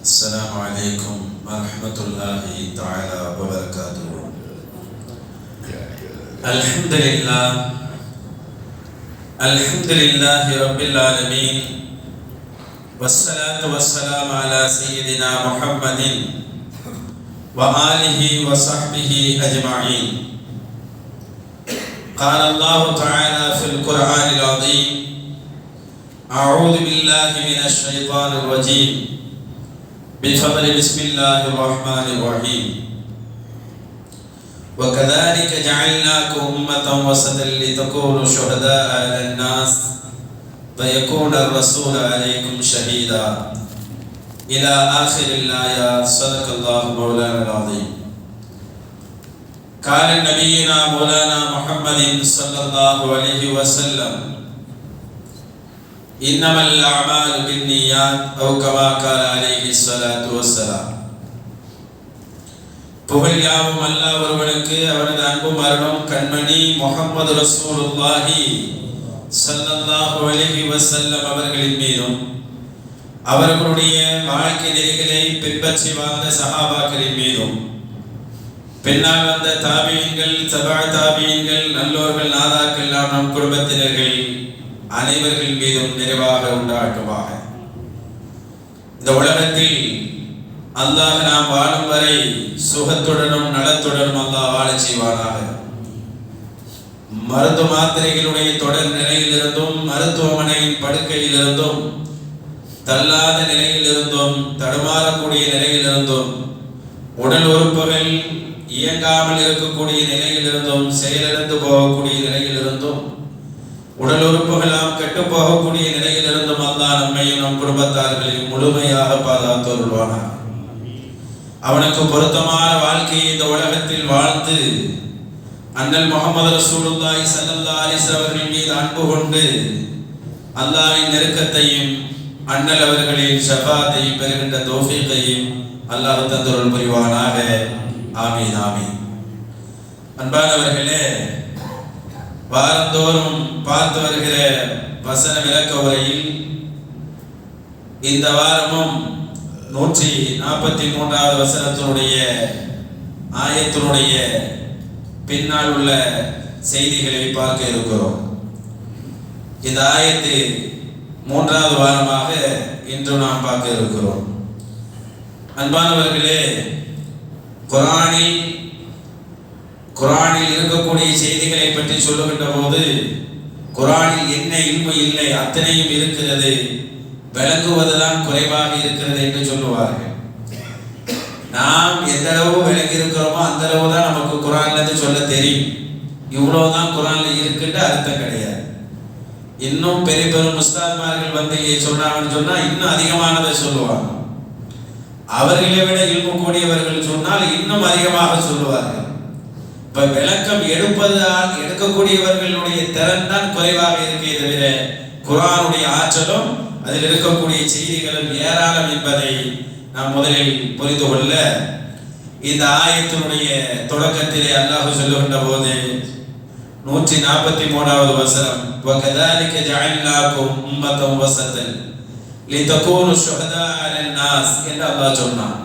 السلام عليكم ورحمة الله تعالى وبركاته. الحمد لله رب العالمين، والصلاة والسلام على سيدنا محمد وآله وصحبه أجمعين. قال الله تعالى في القرآن العظيم: أعوذ بالله من الشيطان الرجيم، بفضل بسم الله الرحمن الرحيم. وكذلك جعلناكم أمة وسطا لتكونوا شهداء على الناس ويكون الرسول عليكم شهيدا إلى آخر الآية. صدق الله مولانا العظيم. قال نبينا مولانا محمد صلى الله عليه وسلم: إنما الأعمال بالنيات أو كما قال عليه الصلاة والسلام. புகழ் யாவும் அல்லாஹ் ஒருவனுக்கு, அவனது அன்பும் அருளும் கண்மணி முஹம்மது ரசூலுல்லாஹி ஸல்லல்லாஹு அலைஹி வஸல்லம் அவர்களின் மீதும், அவர்களுடைய வாழ்க்கை நெறிகளை பின்பற்றி வாழ்ந்த சஹாபாக்களின் மீதும், பின்னால் வந்த தாபியீன்கள், தபா தாபியீன்கள், நல்லோர்கள், நாதாக்கள், நம் குடும்பத்தினர்கள் அனைவர்கள் மீதும் நிறைவாக உண்டாட்டுமாக. இந்த உலகத்தில் அல்லாஹ் நாம் வாழும் வரை சுகத்துடனும் நலத்துடனும் அல்லாஹ் வாழச் செய்வானாக. மருந்து மாத்திரைகளுடைய தொடர் நிலையிலிருந்தும், மருத்துவமனையின் படுக்கையிலிருந்தும், தள்ளாத நிலையிலிருந்தும், தடுமாறக்கூடிய நிலையிலிருந்தும், உடல் உறுப்புகள் இயங்காமல் இருக்கக்கூடிய நிலையிலிருந்தும், செயலிழந்து போகக்கூடிய நிலையிலிருந்தும், உடல் உறுப்புகளாம் கெட்டு போகக்கூடிய நிலையிலிருந்தும் அல்லாஹ் நம்மையும் நம் குடும்பத்தார்களையும் முழுமையாக பாதுகாத்துள்ளானார். அவனுக்கு பொருத்தமான வாழ்க்கையை இந்த உலகத்தில் வாழ்ந்து அண்ணல் முஹம்மது ரசூலுல்லாஹி ஸல்லல்லாஹு அலைஹி வஸல்லம் அவர்கள் மீது அன்பு கொண்டு அல்லாஹ்வின் நெருக்கத்தையும் அண்ணல் அவர்களின் ஷஃபாஅத்தையும் பெறுகின்ற தௌஃபீகையும் அல்லாஹ் தந்தருள் புரிவானாக. ஆமீன் ஆமீன். அன்பானவர்களே, வாரந்தோறும் பார்த்து வருகிற வசன விளக்க உரையில் இந்த வாரமும் 143வது வசனத்தினுடைய ஆயத்தினுடைய பின்னால் உள்ள செய்திகளை பார்க்க இருக்கிறோம். இந்த ஆயத்து 3வது வாரமாக இன்று நாம் பார்க்க இருக்கிறோம். அன்பானவர்களே, குர்ஆனில் இருக்கக்கூடிய செய்திகளை பற்றி சொல்லுகின்ற போது, குர்ஆனில் என்ன இல்மு இல்லை அத்தனையும் இருக்கிறது, விளங்குவதுதான் குறைவாக இருக்கிறது என்று சொல்லுவார்கள். நாம் எந்த அளவு விளங்கி இருக்கிறோமோ அந்த அளவு தான் நமக்கு குர்ஆன்ல இருந்து சொல்ல தெரியும். இவ்வளவுதான் குர்ஆன்ல இருக்குன்ற அர்த்தம் கிடையாது. இன்னும் பெரிய பெரும் உஸ்தாத்மார்கள் வந்து சொன்னாங்கன்னு சொன்னா இன்னும் அதிகமானதை சொல்லுவாங்க. அவர்களை விட இல்மு கூடியவர்கள் சொன்னால் இன்னும் அதிகமாக சொல்லுவார்கள். இப்ப விளக்கம் எடுக்கக்கூடியவர்களுடைய திறன் தான் குறைவாக இருக்கே தவிர குர்ஆனுடைய ஆற்றலும் அதில் இருக்கக்கூடிய செய்திகளும் ஏராளம் என்பதை நாம் முதலில் புரிந்து கொள்ள, இந்த ஆயத்தினுடைய தொடக்கத்திலே அல்லாஹ் சொல்லுகின்ற போது 143வது வசனம், وَكَذَلِكَ جَعَلْنَاكُمْ أُمَّةً وَسَطًا لِتَكُونُوا شُهَدَاءَ عَلَى النَّاسِ என்று அல்லாஹ் சொன்னான்.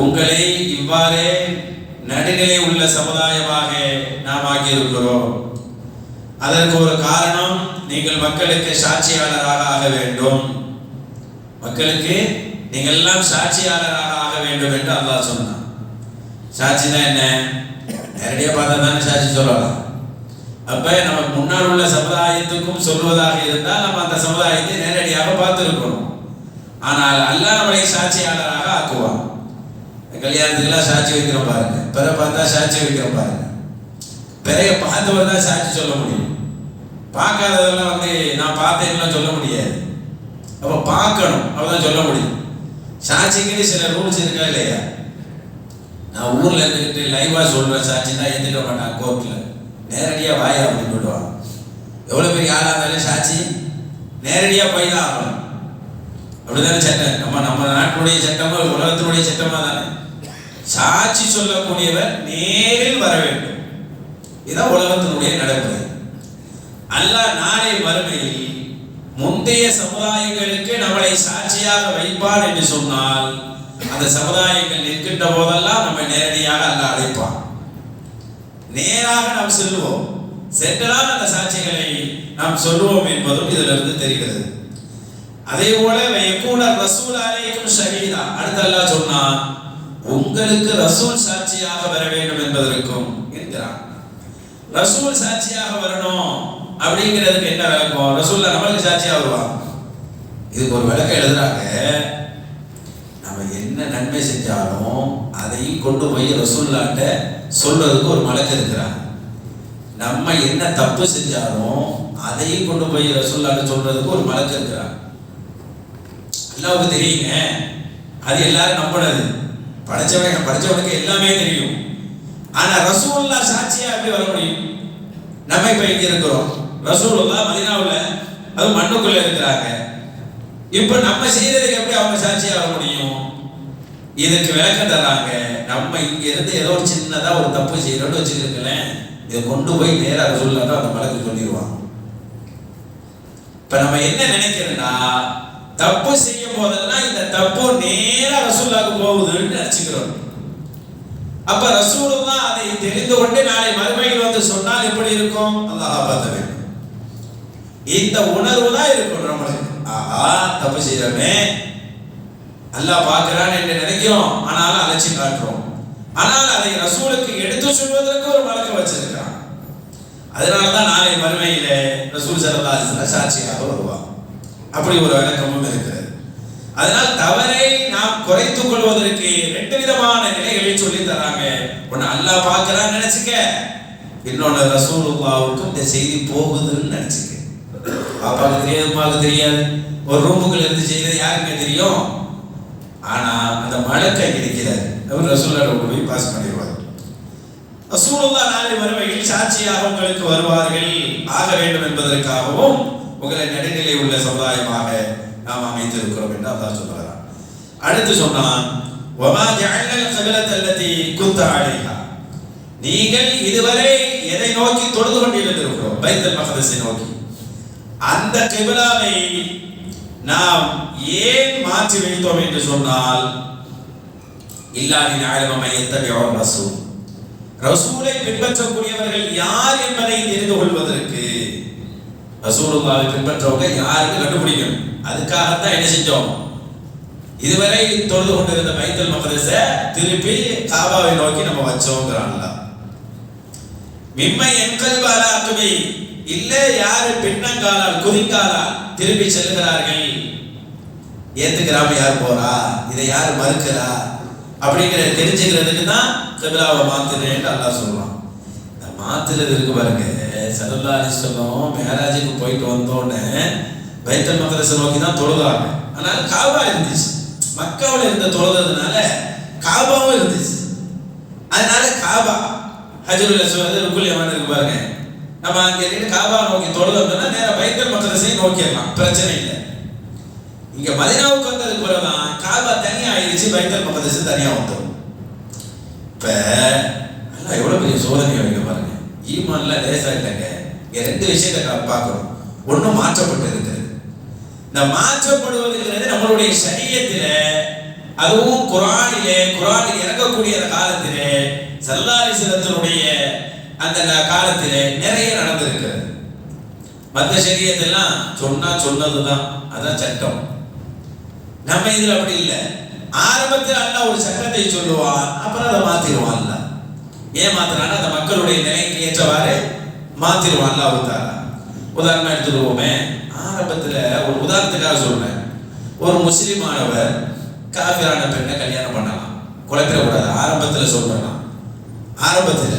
உங்களை இவ்வாறே நடுநிலை உள்ள சமுதாயமாக நாம் ஆகியிருக்கிறோம். அதற்கு ஒரு காரணம், நீங்கள் மக்களுக்கு சாட்சியாளராக ஆக வேண்டும். மக்களுக்கு நீங்கள் எல்லாம் சாட்சியாளராக ஆக வேண்டும் என்று அல்லாஹ் சொன்னான். சாட்சினா என்ன? நேரடியாக பார்த்தா தானே சாட்சி சொல்லலாம். அப்ப நமக்கு முன்னால் உள்ள சமுதாயத்துக்கும் சொல்வதாக இருந்தால் நம்ம அந்த சமுதாயத்தை நேரடியாக பார்த்திருக்கணும். ஆனால் அல்லாஹ் நம்மளை சாட்சியாளராக ஆக்குவான். கல்யாணத்துக்கெல்லாம் சாட்சி வைக்கிறோம் பாருங்க, பிற பார்த்தா சாட்சி வைக்கிறோம் பாருங்க. பிறைய பார்த்தவர் தான் சாட்சி சொல்ல முடியும். பார்க்காததெல்லாம் வந்து நான் பார்த்தேன்லாம் சொல்ல முடியாது. அப்ப பார்க்கணும், அவதான் சொல்ல முடியும். சாட்சிக்கு சில ரூல்ஸ் இருக்கா இல்லையா? நான் ஊர்ல இருந்துக்கிட்டு லைவா சொல்றேன் சாட்சி தான் ஏத்துக்க மாட்டான். கோர்ட்ல நேரடியா வாயா அப்படின்னு சொல்லுவாங்க. எவ்வளவு பெரிய ஆளா இருந்தாலும் சாட்சி நேரடியா போய் தான் ஆகணும். அப்படிதானே சட்டம். நம்ம நாட்டுடைய சட்டமா உலகத்தினுடைய சட்டமா தானே? சாட்சி சொல்லக்கூடியவர் நேரில் வர வேண்டும். இதான் உலகத்தினுடைய நடைமுறை. அல்லாஹ் நாளை மறுமையில் முந்தைய சமுதாயங்களுக்கு நம்மளை சாட்சியாக வைப்பான் என்று சொன்னால் அந்த சமுதாயங்கள் நிற்கின்ற போதெல்லாம் நம்ம நேரடியாக அல்லாஹ் அழைப்பான். நேராக நாம் செல்வோம், சென்றனால் அந்த சாட்சிகளை நாம் சொல்லுவோம் என்பதும் இதிலிருந்து தெரிகிறது. அதே போல யகூன ரசூல் அலைக்கும் ஷஹீதா, அடுத்து அல்லாஹ் சொன்னான் உங்களுக்கு ரசூல் சாட்சியாக வர வேண்டும் என்பதற்கும் என்கிறான். ரசூல் சாட்சியாக வரணும் அப்படிங்கிறதுக்கு என்ன விளக்கம்? ரசூல் நம்மளுக்கு சாட்சியாக வருவான். இதுக்கு ஒரு விளக்கம் எழுதுறாங்க. நம்ம என்ன நன்மை செஞ்சாலும் அதையும் கொண்டு போய் ரசூல்லாட்ட சொல்றதுக்கு ஒரு மலக்கு இருக்கிறான். நம்ம என்ன தப்பு செஞ்சாலும் அதையும் கொண்டு போய் ரசூல்லாட்ட சொல்றதுக்கு ஒரு மலக்கு இருக்கிறான். அல்லாஹ்வுக்கு தெரியுங்க, அது எல்லாரும் நம்பினது. படிச்சவனுக்கு எல்லாமே தெரியும். ஆனா ரசூலுல்லாஹ் சாட்சியா எப்படி வர முடியும்? நம்ம இப்ப இங்க இருக்கிறோம், ரசூலுல்லாஹ் மதீனாவுல அது மண்ணுக்குள்ள இருக்கிறாங்க. இப்ப நம்ம செய்யறதுக்கு எப்படி அவங்க சாட்சியா வர முடியும்? இதுக்கு விளக்கம் தர்றாங்க. நம்ம இங்க இருந்து ஏதோ ஒரு சின்னதா ஒரு தப்பு செய்யறோம்னு வச்சுக்கிறேன், இதை கொண்டு போய் நேரா ரசூலுல்லாஹ் அந்த மலக்கு சொல்லிடுவாங்க. இப்ப நம்ம என்ன நினைக்கிறோம்னா, தப்பு செய்யும் போதெல்லாம் இந்த தப்பு நேரா ரசூலுல்லாஹ்க்கு போகுதுன்னு நினைச்சுக்கிறோம். அப்ப ரசூலுல்லாஹ் அதை தெரிந்து கொண்டு நாளை மறுமையில் வந்து சொன்னால் எப்படி இருக்கும்? அல்லாஹ் பார்த்த வேண்டும். இந்த உணர்வு தான் இருக்கும் நம்மளுக்கு. ஆஹா, தப்பு செய்யறமே அல்லாஹ் பார்க்கிறான் என்று நினைக்கிறோம், ஆனாலும் அலட்சி காட்டுறோம். ஆனால் அதை ரசூலுக்கு எடுத்து சொல்வதற்கு ஒரு மலக்கு வச்சிருக்கான். அதனாலதான் நாளை மறுமையில ரசூல் ஸல்லல்லாஹு அலைஹி வஸல்லம் சாட்சியாக வருவார். அப்படி ஒரு விளக்கமும் இருக்கிறது. அதனால் தவறை நாம் குறைத்துக் கொள்வதற்கு ரெண்டு விதமான நிலைகளை சொல்லி தராங்க. ஒன்னு அல்லாஹ் பார்க்கிறான்னு நினைச்சுக்க, இன்னொன்னு ரசூலுல்லாஹ்வுக்கு இந்த செய்தி போகுதுன்னு நினைச்சுக்க. பாப்பாவுக்கு தெரியாது, அம்மாவுக்கு தெரியாது, ஒரு ரூமுக்குள்ள இருந்து செய்யறது யாருக்குமே தெரியும். ஆனா அந்த மலக்கை இருக்கிறார், அவர் ரசூலுல்லாஹ் போய் பாஸ் பண்ணிடுவார். ரசூலுல்லாஹ் நாளை மறுமையில் சாட்சியாக உங்களுக்கு வருவார்கள், ஆக வேண்டும் என்பதற்காகவும் உங்களை நடுநிலை உள்ள சமுதாயமாக நாம் அமைத்திருக்கிறோம் என்று அல்லாஹ் சொல்கிறார். அடுத்து சொன்னான், வமா ஜஅல்னல் க்பிலத அல்லதி குன்த அலைஹா, நீங்கள் இதுவரை எதை நோக்கி தொழுது கொண்டிருக்கிறோம்? பைத்துல் மக்திஸை நோக்கி. அந்த கிப்லாவை நாம் ஏன் மாற்றி வைத்தோம் என்று சொன்னால், இல்லாஹி நஅலம மன் யத்தபிஉ ரசூல், ரசூலை பின்பற்றக்கூடியவர்கள் யார் என்பதை தெரிந்து கொள்வதற்கு. ரசூலுல்லாஹை பின்பற்றவங்க யாருக்கு கண்டுபிடிக்கணும், அதுக்காகத்தான் என்ன செஞ்சோம்? இதுவரை தொழுது கொண்டிருந்த பைத்துல் மக்திஸை திருப்பி காபாவை நோக்கி நம்ம வச்சோங்கிறான்ல. மிம்மை என்கல்ப அலா அக்பி, இல்ல யாரு பின்னங்காலால் குதிங்காலால் திருப்பி செல்கிறார்கள், ஏத்துக்கிறாம யார் போறா, இதை யார் மறுக்கிறா அப்படிங்கிற தெரிஞ்சுக்கிறதுக்கு தான் கிப்லாவை மாத்துறேன்னு அல்லாஹ் சொல்றான். இந்த மாத்துறது இருக்கு பாருங்க. ஸல்லல்லாஹு அலைஹி வஸல்லம் மிஹராஜுக்கு போயிட்டு வந்தோடனே பைத்துல் மக்திஸை நோக்கி தான் தொழுதாங்க. ஆனால் காபா இருந்துச்சு, மக்காவில் இருந்த தொழுதுனால காபாவும் இருந்துச்சு. அதனால காபா ஹஜ்ருல் அஸ்வத் ருக்குல் யமான் இருக்கு பாருங்க, நம்ம அங்க இருந்து காபா நோக்கி தொழுதோம்னா நேரா பைத்துல் மக்திஸை நோக்கிடலாம், பிரச்சனை இல்லை. இங்க மதீனாவுக்கு வந்ததுக்கு பிறகுதான் காபா தனியா ஆயிடுச்சு, பைத்துல் மக்திஸ் தனியா வந்துடும். இப்ப அல்லாஹ் எவ்வளவு பெரிய சோதனை வைக்க பாருங்க. ஈமான்ல லேசா இல்லைங்க. இங்க ரெண்டு விஷயத்தை பார்க்கணும். ஒண்ணு மாற்றப்பட்டு இருக்கிறது. இந்த மாற்றப்படுவதுங்கிறது நம்மளுடைய ஷரியத்தில, அதுவும் குர்ஆனில் இறங்கக்கூடிய அந்த காலத்திலே ஸல்லல்லாஹு அலைஹி வஸல்லமுடைய அந்த காலத்திலே நிறைய நடந்திருக்கிறது. மற்ற ஷரியத்தெல்லாம் சொன்னா சொன்னதுதான், அதான் சட்டம். நம்ம இதுல அப்படி இல்லை. ஆரம்பத்தில் அல்லாஹ் ஒரு சட்டத்தை சொல்லுவான், அப்புறம் அதை மாத்திடுவான். அல்லாஹ் ஏன் மாத்திரானா, அந்த மக்களுடைய நிலைக்கு ஏற்றவாறு மாத்திடுவான் அல்லாஹ் தஆலா. உதாரணமா எடுத்துருவோமே, ஆரம்பத்தில் ஒரு உதாரணத்துக்காக சொல்றேன். ஒரு முஸ்லிமானவர் காஃபிரான பெண்ணை கல்யாணம் பண்ணலாம், குழப்பிடக்கூடாது. ஆரம்பத்தில் சொல்றேன். ஆரம்பத்தில்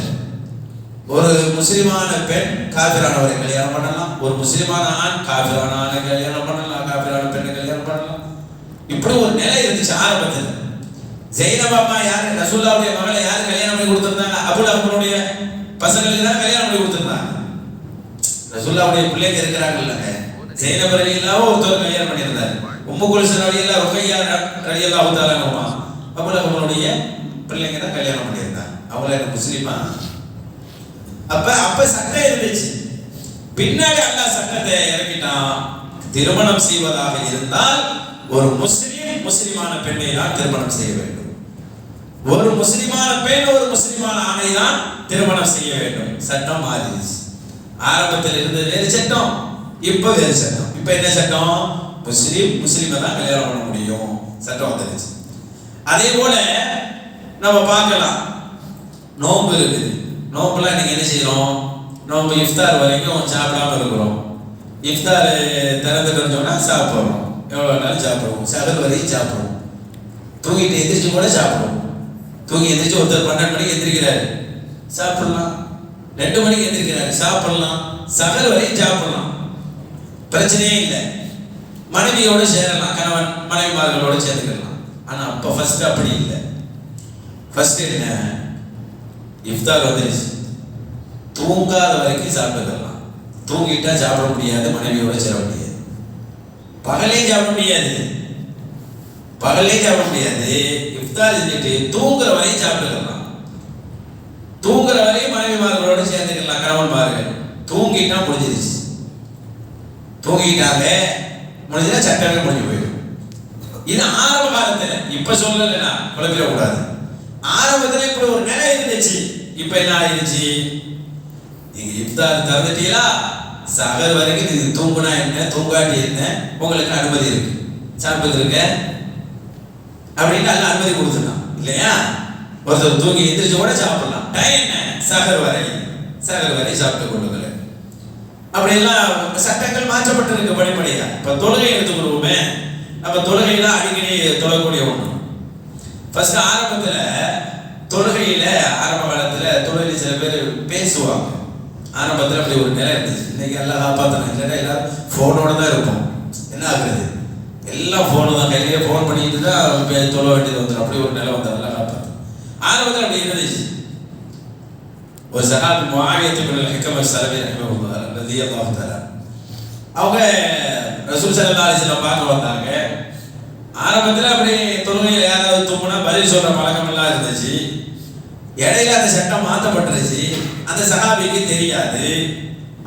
ஒரு முஸ்லிமான பெண் காஃபிரானவரை கல்யாணம் பண்ணலாம், ஒரு முஸ்லிமான ஆண் காஃபிரான ஆணை கல்யாணம் பண்ணலாம், காஃபிரான பெண்ணை கல்யாணம் பண்ணலாம். இப்படி ஒரு நிலை இருந்துச்சு ஆரம்பத்தில். ஜெய்னப் அம்மா யாரு? ரசூலுல்லாஹ்வுடைய மகளை யாரு கல்யாணம் பண்ணி கொடுத்திருந்தாங்க? அபூ லஹபுடைய பசங்களுக்கு தான் கல்யாணம் பண்ணி கொடுத்திருந்தாங்க. ரசூலுல்லாஹ்வுடைய பிள்ளைங்க இருக்கிறாங்கல்ல, ஜெய்னப் ரலியல்லாஹு ஒருத்தர் கல்யாணம் பண்ணியிருந்தார். உம்மு குல்சூம் ரலியல்லாஹு, ருக்கையா ரலியல்லாஹு தஆலா அன்ஹுமா அபூ லஹபுடைய பிள்ளைங்க தான் கல்யாணம் பண்ணியிருந்தாங்க. அவங்கள என்ன முஸ்லிமா? அப்ப சட்டம் இருந்துச்சு. பின்னாடி அல்லாஹ் சட்டத்தை இறக்கிட்டான். திருமணம் செய்வதாக இருந்தால் ஒரு முஸ்லிமான பெண்ணை தான் திருமணம் செய்ய வேண்டும். ஒரு முஸ்லிமான பெண் ஒரு முஸ்லிமான ஆணை தான் திருமணம் செய்ய வேண்டும். சட்டம் மாறிடுச்சு. ஆரம்பத்தில் இருந்தது வேறு சட்டம், இப்ப வேறு சட்டம். இப்ப என்ன சட்டம்? முஸ்லிமை தான் கல்யாணம் பண்ண முடியும் சட்டம் வந்துருச்சு. அதே போல நம்ம பார்க்கலாம், நோன்பு இருக்குது. நோன்புலாம் நீங்க என்ன செய்யறோம்? நோன்பு இஃப்தார் வரைக்கும் சாப்பிடாம இருக்கிறோம். இஃப்தார் திறந்துட்டு சொன்னா சாப்பிடுறோம். எவ்வளவு நாள் சாப்பிடுவோம், சகல் வரைக்கும் சாப்பிடுவோம். தூங்கிட்டு எந்திரிச்சு கூட சாப்பிடுவோம். தூங்கி எந்திரிச்சு ஒருத்தர் 12 மணிக்கு எந்திரிக்கிறாரு, சாப்பிடலாம். 2 மணிக்கு எந்திரிக்கிறாரு, சாப்பிடலாம். சகல் வரையும் சாப்பிடலாம், பிரச்சனையே இல்லை. மனைவியோடு சேரலாம், கணவன் மனைவிமார்களோடு சேர்ந்துக்கலாம். ஆனா அப்ப ஃபர்ஸ்ட் அப்படி இல்லை. ஃபர்ஸ்ட் என்ன? இஃப்தார் வந்துருச்சு, தூங்காத வரைக்கும் சாப்பிட்டுக்கலாம். தூங்கிட்டா சாப்பிட முடியாது, மனைவியோட சேர முடியாது. பகலையும் சாப்பிட முடியாது, பகலையும் சாப்பிட முடியாது. இஃப்தார் செஞ்சுட்டு தூங்குற வரையும் சாப்பிட்டுக்கலாம். தூங்குற வரையும் மனைவிமார்களோட சேர்ந்துக்கலாம், கணவன்மார்கள். தூங்கிட்டா முடிஞ்சிருச்சு. தூங்கிட்டாங்க முடிஞ்சா சட்டமே முடிஞ்சு போயிடும். இது ஆரம்ப காலத்துல, இப்ப சொல்லலைன்னா குழப்பிட கூடாது. ஆரம்பத்துல இப்படி ஒரு நிலை இருந்துச்சு. இப்ப என்ன ஆயிடுச்சு? நீங்க இஃப்தார் திறந்துட்டீங்களா, சகர் வரைக்கும் நீங்க தூங்குனா என்ன, தூங்காட்டி என்ன, உங்களுக்கு அனுமதி இருக்கு, சாப்பிட்டுருக்க அப்படின்னு அல்ல அனுமதி கொடுத்துருக்கான் இல்லையா? ஒருத்தர் தூங்கி எந்திரிச்சு கூட சாப்பிடலாம். டைம் என்ன? சகர் வரை, சகர் வரை சாப்பிட்டு கொள்ளுங்கள். அப்படியெல்லாம் சட்டங்கள் மாற்றப்பட்டிருக்கு படிப்படியா. இப்ப தொழுகை எடுத்துக்கொள்வோமே, அப்ப தொழுகை தான் அடிக்கடி தொழக்கூடிய ஒண்ணு. ஃபர்ஸ்ட் ஆரம்பத்துல தொழுகையில, ஆரம்ப காலத்துல தொழுகையில சில பேர் பேசுவாங்க. ஆரம்பத்தில் அப்படி ஒரு நிலை இருந்துச்சு. இன்னைக்கு எல்லாம் காப்பாற்றணும், இல்லைன்னா எல்லாரும் ஃபோனோட தான் இருப்போம். என்ன ஆகுறது? எல்லாம் ஃபோனு தான், கையிலேயே ஃபோன் பண்ணிட்டு தான் தொழ வேண்டியது வந்துடும். அப்படி ஒரு நிலை வந்து எல்லாம் காப்பாற்றணும். ஆரம்பத்தில் அப்படி இருந்துச்சு. ஒரு சஹாபி முஆவியத்து பின் ஹிக்கம் ஸலபி ரஹிமஹுல்லாஹ் தஆலா, அவங்க ரசூல் ஸல்லல்லாஹு அலைஹி வஸல்லம் பார்க்க வந்தாங்க. ஆரம்பத்தில் அப்படி தொழுகையில் யாராவது தூங்குனா பதில் சொல்ற பழக்கம் எல்லாம் இருந்துச்சு. இடையில அந்த சட்டம் மாற்றப்பட்டுருச்சு. அந்த சஹாபிக்கு தெரியாது.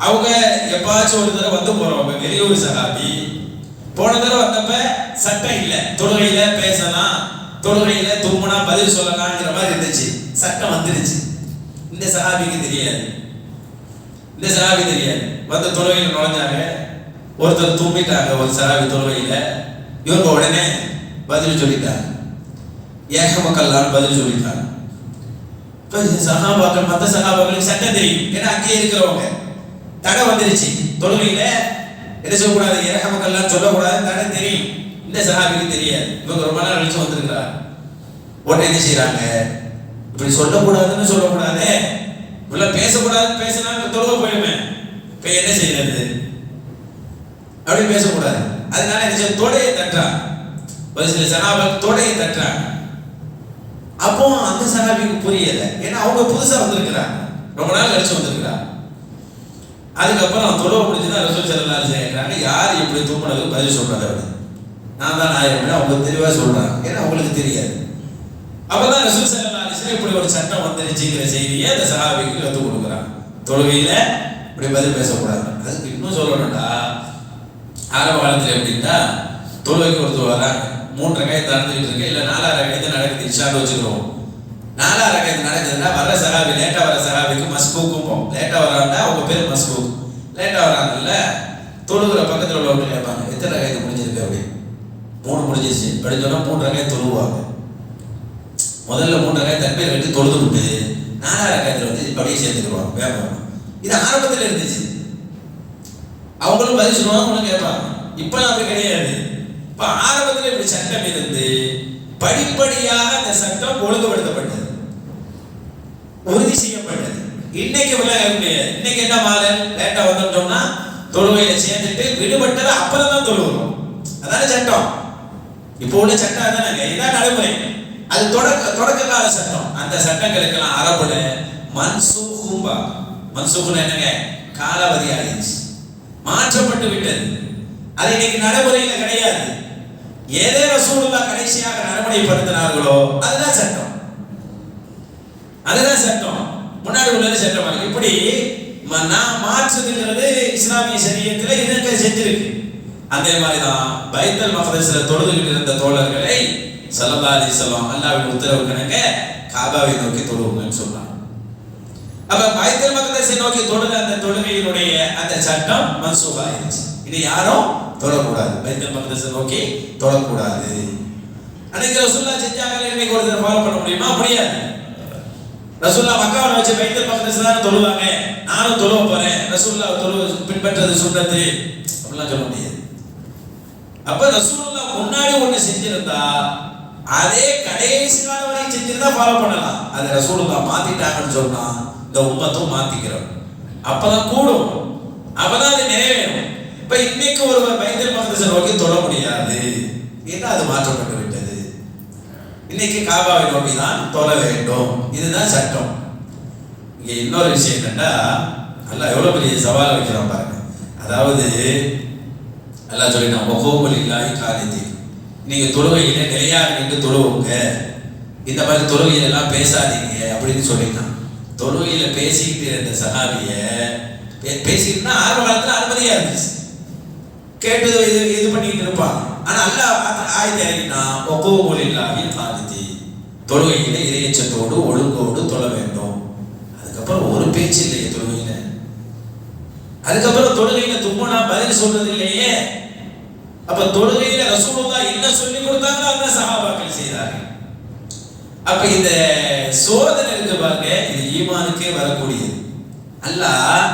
அவங்க எப்பாச்சும் ஒரு தடவை வந்து போறவங்க, வெளியூர் சஹாபி. போன தடவை வந்தப்ப சட்டம் இல்லை, தொழுகையில பேசலாம், தொழுகையில தூங்குனா பதில் சொல்லலாம்ங்கிற மாதிரி இருந்துச்சு. சட்டம் வந்துருச்சு. இந்த சஹாபிக்கு தெரியாது. இந்த சஹாபி தெரியாது. வந்து தொழுகையில் நுழைஞ்சாங்க. ஒருத்தர் தூங்கிட்டாங்க, ஒரு சஹாபி தொழுகையில. இவங்க உடனே பதில் சொல்லிட்டாங்க, ஏகமக்கல்லான்னு பதில் சொல்லிட்டாங்க. சஹாபாக்கள், மற்ற சஹாபாக்களுக்கு சட்டம் தெரியும், ஏன்னா அங்கேயே இருக்கிறவங்க. தடை வந்துருச்சு, தொழுகையில என்ன சொல்லக்கூடாது, ஏகமக்கல்லான்னு சொல்லக்கூடாது, தடை தெரியும். இந்த சஹாபிக்கு தெரியாது. இவங்க ரொம்ப நாள் கழிச்சு வந்திருக்கிறார். உடனே என்ன செய்யறாங்க? இப்படி சொல்லக்கூடாதுன்னு சொல்லக்கூடாது, இப்படிலாம் பேசக்கூடாதுன்னு பேசினா தொழுக போயிடுமே, இப்ப என்ன செய்யறது? அப்படி பேசக்கூடாது. அதனால என்ன தொடையை தட்டுறாங்க. ஒரு சில சஹாபாக்கள் தொடையை தட்டுறாங்க. அப்போ அந்த சஹாபிக்கு புரியல, ஏன்னா அவங்க புதுசா வந்திருக்கிறாங்க, ரொம்ப நாள் கழிச்சு வந்திருக்கிறாங்க. அதுக்கப்புறம் தொழுவ முடிச்சுதான் ரசூல் ஸல்லல்லாஹு அலைஹி வஸல்லம் கேட்கிறாங்க, யார் இப்படி தூங்குனதுக்கு பதில் சொல்றது? அப்படி நான் தான் நாயகம், அவங்க தெளிவா சொல்றாங்க, ஏன்னா அவங்களுக்கு தெரியாது. அப்பதான் ரசூல் ஸல்லல்லாஹு அலைஹி வஸல்லம் இப்படி ஒரு சட்டம் வந்துருச்சுங்கிற செய்தியை அந்த சஹாபிக்கு கற்றுக் கொடுக்குறாங்க. தொழுகையில இப்படி பதில் பேசக்கூடாது. அதுக்கு இன்னும் சொல்லணும்டா, ஆரம்ப காலத்துல எப்படின்னா, தொழுகைக்கு ஒருத்தர் வராங்க, 3 ரக்காயத் நடந்துகிட்டு இருக்கு, இல்ல 4 ரக்காயத் நடக்குது, இன்ஷான்னு வச்சுக்கிறோம். 4 ரக்காயத் நடக்குதுன்னா வர்ற சஹாபி, லேட்டா வர சஹாபிக்கு மஸ்பூக்கும். லேட்டா வராங்கன்னா அவங்க பேர் மஸ்பூக். லேட்டா வராங்கல்ல, தொழுகிற பக்கத்தில் உள்ளவங்க கேட்பாங்க, எத்தனை ரக்காயத் முடிஞ்சிருக்கு? அப்படி 3 முடிஞ்சிருச்சு அப்படின்னு சொன்னா 3 ரக்காயத் தொழுவாங்க. முதல்ல 3 ரக்காயத் தக்பீர் கட்டி தொழுது விட்டு 4 ரக்காயத்துல வந்து அப்படியே சேர்த்துக்குவாங்க வேகம். இது ஆரம்பத்தில் இருந்துச்சு. அவங்களும் பதில் சொல்லுவாங்க, அவங்களும் கேட்பாங்க. இப்ப அப்படி கிடையாது. இப்ப ஆரம்பத்தில் இப்படி சட்டம் இருந்து படிப்படியாக அந்த சட்டம் ஒழுங்குபடுத்தப்பட்டது, உறுதி செய்யப்பட்டது. இன்னைக்கு முடியாது. இன்னைக்கு என்ன மாடல்? லேட்டா வந்துட்டோம்னா தொழுகையில சேர்ந்துட்டு விடுபட்டதை அப்புறம் தான் தொழுகிறோம். அதான சட்டம். இப்போ உள்ள சட்டம் அதானங்க, இதான் நடைமுறை. அது தொடக்க கால சட்டம். அந்த சட்டங்களுக்கெல்லாம் அரபுல மன்சூகும்பா. மன்சூகுன்னு என்னங்க? காலாவதி ஆயிடுச்சு, மாற்றப்பட்டு விட்டது. அது இன்னைக்கு நடைமுறையில கிடையாது. ஏதே ரசூலுல்லாஹ் கடைசியாக நடைமுறைப்படுத்தினார்களோ அதுதான் சட்டம், அதுதான் சட்டம். முன்னாடி உள்ளது சட்டம். இப்படி நான் மாற்றுங்கிறது இஸ்லாமிய சரியத்துல இதற்கு செஞ்சிருக்கு. அதே மாதிரி தான் பைத்துல் மக்தஸ்ல தொழுதுகிட்டு இருந்த தோழர்களை ஸல்லல்லாஹு அலைஹி வஸல்லம் அல்லாஹ்வின் உத்தரவுக்கிணங்க காபாவை நோக்கி தொழுவுங்கன்னு சொன்னாங்க. அப்ப பைத்துல் மக்தஸை நோக்கி தொழுத அந்த தொழுகையினுடைய அந்த சட்டம் மன்சூஹ் ஆயிடுச்சு. இனி யாரும் தொழக்கூடாது, பைத்துல் மக்தஸை நோக்கி தொழக்கூடாது. அன்னைக்கு ரசூலுல்லாஹ் செஞ்சாங்க, இன்னைக்கு ஒருத்தர் ஃபாலோ பண்ண முடியுமா? முடியாது. ரசூலுல்லாஹ் மக்காவுல வச்சு பைத்துல் மக்தஸ் தான் தொழுவாங்க, நானும் தொழுவ போறேன், ரசூலுல்லாஹ் பின்பற்றது சுன்னத்து அப்படிலாம் சொல்ல முடியாது. அப்ப ரசூலுல்லாஹ் முன்னாடி ஒண்ணு செஞ்சிருந்தா அதே கடைசி காலம் வரை செஞ்சிருந்தா ஃபாலோ பண்ணலாம். அது ரசூலுல்லாஹ் மாத்திட்டாங்கன்னு சொன்னா இந்த உம்மத்தும் மாத்திக்கிறோம், அப்பதான் கூடும், அப்பதான் அது நிறைவேறும். இப்ப இன்னைக்கு ஒருவர் பைத்துல் மக்தஸை நோக்கி தொழ முடியாது, ஏன்னா அது மாற்றப்பட்டு விட்டது. இன்னைக்கு காபாவை நோக்கி தான் தொழ வேண்டும், இதுதான் சட்டம். இங்க இன்னொரு விஷயம் என்னன்னா, அல்லாஹ் எவ்வளவு பெரிய சவால் வைக்கிறான் பாருங்க. அதாவது அல்லாஹ் சொல்லிட்டான், வகூமுல் இல்லாஹி கானிதீன், நீங்க தொழுகையில நிலையாக நின்று தொழுவுங்க, இந்த மாதிரி தொழுகையில எல்லாம் பேசாதீங்க அப்படின்னு சொல்லிட்டான். தொழுகையில பேசிக்கிட்டு இருந்த சஹாபிய பேசிக்கிட்டுனா ஆரம்ப காலத்துல அனுமதியா இருந்துச்சு, கேட்டு இது பண்ணிட்டு இருப்பாங்க. ஆனா அல்லாஹ் ஆயத்தை இறங்கினா வகூமுல் இல்லாஹி கானிதீன், தொழுகையில இறையச்சத்தோடு ஒழுங்கோடு தொழ வேண்டும். அதுக்கப்புறம் ஒரு பேச்சு இல்லையே தொழுகையில. அதுக்கப்புறம் தொழுகையில தும்முனா பதில் சொல்றது இல்லையே. அப்ப தொழுகையில ரசூலுல்லாஹ் என்ன சொல்லி கொடுத்தாங்களோ அத சஹாபாக்கள் செய்தார்கள். அப்ப இந்த சோதனை இருக்கு பாருங்க, இது ஈமானுக்கே வரக்கூடியது. அல்லாஹ்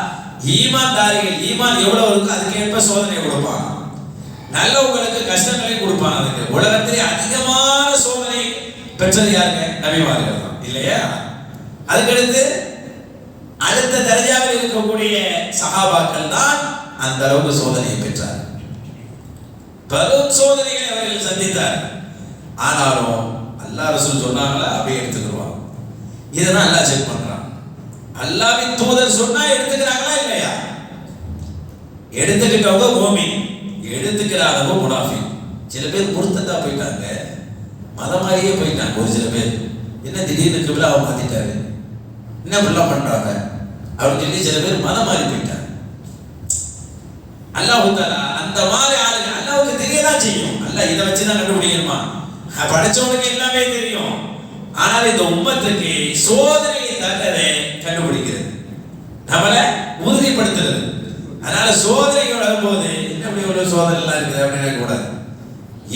ஈமான்தாரிகள் ஈமான் எவ்வளவு இருக்கு அதுக்கேற்ப சோதனை கொடுப்பாங்க. நல்லவங்களுக்கு கஷ்டங்களை கொடுப்பாங்க. அதுக்கு உலகத்திலே அதிகமான சோதனை பெற்றது யாருங்க? நபிமார்கள் தான் இல்லையா? அதுக்கடுத்து அடுத்த தரஜாவில் இருக்கக்கூடிய சஹாபாக்கள் தான் அந்த அளவுக்கு சோதனையை பெற்றார். பெரும் சோதனைகளை அவர்கள் சந்தித்தார். ஆனாலும் அல்லாஹ் ரசூல் சொன்னாங்களா அப்படியே எடுத்துக்கிடுவாங்க. இதெல்லாம் அல்லாஹ் செக் பண்றான். அல்லாஹ்வின் தூதர் சொன்னா எடுத்துக்கிறாங்களா இல்லையா? எடுத்துக்கிட்டவங்க மூமின், எடுத்துக்கிறாதவங்க முனாஃபிக். சில பேர் முர்த்ததா போயிட்டாங்க, மதம் மாதிரியே போயிட்டாங்க. ஒரு சில பேர் என்ன திடீர்னு கிப்லாவை மாத்திட்டாரு, என்ன இப்படிலாம் பண்றாங்க அப்படின்னு சொல்லி சில பேர் மதம் மாறி போயிட்டாங்க. அல்லாஹ் தஆலா அந்த மாதிரி ஆளுங்க அல்லாஹ்வுக்கு தெரியதான் செய்யும். அல்லாஹ் இதை வச்சுதான் கண்டுபிடிக்கணுமா? படிச்சவனுக்கு எல்லாமே தெரியும். ஆனால் இந்த உம்மத்துக்கு சோதனையை தண்டனை கண்டுபிடிக்கிறது, நம்மளை உறுதிப்படுத்துறது. அதனால சோதனைகள் வரும்போது என்ன இப்படி ஒரு சோதனை எல்லாம் இருக்குது அப்படின்னு கூடாது.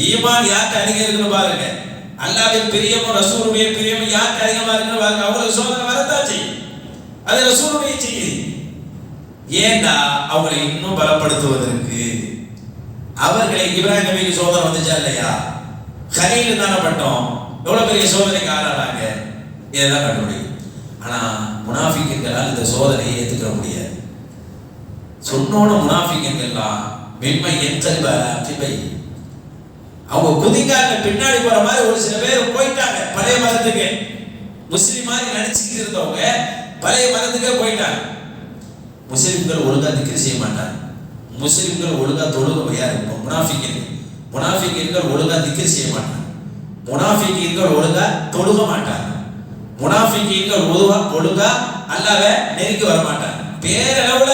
ஈமான் யாருக்கு அதிகம் இருக்குன்னு பாருங்க, அல்லாஹ்வின் பிரியமும் ரசூலுடைய பிரியமும் யாருக்கு அதிகமா இருக்குன்னு பாருங்க. அவங்களுக்கு சோதனை வரத்தான் செய்யும், அது ரசூலுடைய செய்தி. ஏண்டா அவங்களை இன்னும் பலப்படுத்துவதற்கு. அவர்களை இப்ராஹிம் நபிக்கு சோதனை வந்துச்சா இல்லையா? கலீல் தானே பட்டோம், எவ்வளவு பெரிய சோதனைக்கு ஆளானாங்க, இதுதான் கண்டுபிடிக்கும். ஆனா முனாஃபிக்குகளால் இந்த சோதனையை ஏற்றுக்க முடியாது. சொன்னோட முனாஃபிக்குகள்லாம் மென்மை என்கல்பை அவங்க குதிக்கால பின்னாடி போற மாதிரி ஒரு சில பேர் போயிட்டாங்க. பழைய மதத்துக்கு முஸ்லிம் மாதிரி நடிச்சுக்கிட்டு இருந்தவங்க பழைய மதத்துக்கே போயிட்டாங்க. முஸ்லிம்கள் ஒழுங்கா திக்ர் செய்ய மாட்டாங்க, முஸ்லிம்கள் ஒழுங்கா தொழுக யார் முனாஃபிக்குகள் ஒழுங்கா திக்ர் செய்ய மாட்டாங்க, முனாஃபிக்குகள் ஒழுங்கா தொழுக மாட்டாங்க, முனாஃபிக்குகள் ஒழுங்கா அல்லாஹ்வை நெருங்கி வர மாட்டாங்க. பேரளவுல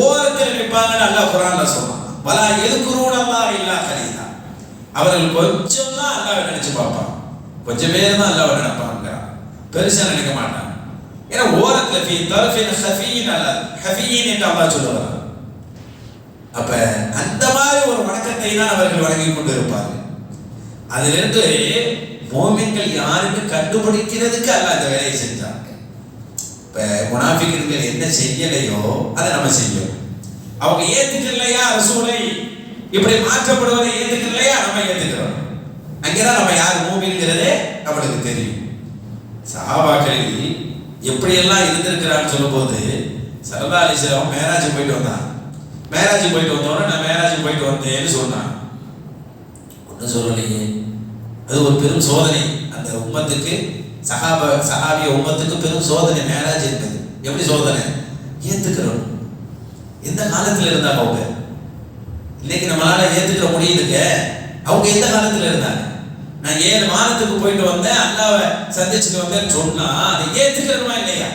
ஓரத்தில் நிற்பாங்கன்னு அல்லாஹ் குர்ஆன்ல சொல்றான். வலா யذ்குரூனல்லாஹ இல்லா கலீலா, அவர்கள் கொஞ்சம் தான் அல்லாஹ்வை நினைச்சு பார்ப்பாங்க, கொஞ்சம் பேர் தான் அல்லாஹ்வை நினைப்பாங்க, பெருசா நினைக்க மாட்டாங்க. ஏன்னா ஓரத்துல ஃபீ தர்ஃபின் ஹஃபீன் ஹஃபீன் என்று அல்லாஹ் சொல்லுவார். அப்ப அந்த மாதிரி ஒரு வணக்கத்தை தான் அவர்கள் வணங்கி கொண்டு இருப்பார்கள். அதிலிருந்து மோமின்கள் யாருன்னு கண்டுபிடிக்கிறதுக்கு அல்லாஹ் இந்த வேலையை செஞ்சாங்க. இப்ப முனாஃபிக்குகள் என்ன செய்யலையோ அதை நம்ம செய்யும். அவங்க ஏத்துக்கலையா ரசூலை, இப்படி மாற்றப்படுவதை ஏத்துக்கலையா நம்ம ஏத்துக்கிறோம். அங்கேதான் நம்ம யார் மூமின்கிறதே நம்மளுக்கு தெரியும். சஹாபாக்கள் எப்படியெல்லாம் இருந்திருக்கிறான்னு சொல்லும்போது, ஸல்லல்லாஹு அலைஹி வஸல்லம் மேராஜ் போயிட்டு வந்தாங்க. மேராஜ் போயிட்டு வந்தோடனே நான் மேராஜ் போயிட்டு வந்தேன்னு சொன்னான். ஒன்றும் சொல்லலையே, அது ஒரு பெரும் சோதனை அந்த உம்மத்துக்கு, சஹாபிய உம்மத்துக்கு பெரும் சோதனை மேராஜ் என்பது. எப்படி சோதனை? ஏத்துக்கிறோம். எந்த காலத்துல இருந்தாங்க அவங்க? இன்னைக்கு நம்மளால ஏத்துக்கிற முடியுதுங்க. அவங்க எந்த காலத்துல இருந்தாங்க? நான் 7 மாதத்துக்கு போயிட்டு வந்தேன், அல்லாஹ்வை சந்திச்சுட்டு வந்தேன்னு சொன்னா அதை ஏத்துக்கிறோமா இல்லையா?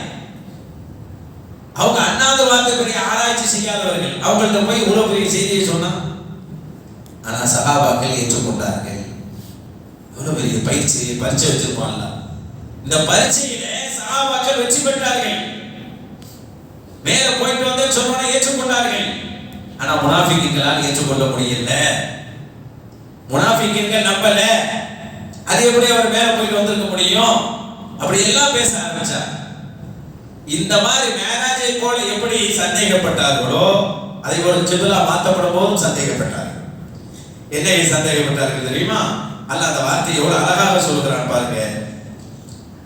அவங்க அண்ணாத வார்த்தை பெரிய ஆராய்ச்சி செய்யாதவர்கள். அவங்கள்ட்ட போய் இவ்வளவு பெரிய செய்தியை சொன்னா ஆனால் சஹாபாக்கள் ஏற்றுக்கொண்டார்கள். எவ்வளவு பெரிய பரீட்சை வச்சிருப்பான்ல. இந்த பரீட்சையில சஹாபாக்கள் வெற்றி பெற்றார்கள். மேல போயிட்டு வந்து சொன்னோன்னு ஏற்றுக்கொண்டார்கள். ஆனா முனாஃபிக்குகளால் ஏற்றுக்கொள்ள முடியல. முனாஃபிக்குகள் நம்பல. அது எப்படி அவர் மேல போயிட்டு வந்திருக்க முடியும்? அப்படி எல்லாம் பேச ஆரம்பிச்சார். இந்த மாதிரி மேராஜை போல எப்படி சந்தேகப்பட்டார்களோ அதை ஒரு கிபிலா மாற்றப்படும் போதும் சந்தேகப்பட்டார்கள். என்ன சந்தேகப்பட்டார்கள் தெரியுமா? அல்லாஹ் அந்த வார்த்தையை எவ்வளவு அழகாக சொல்கிறான் பாருங்க.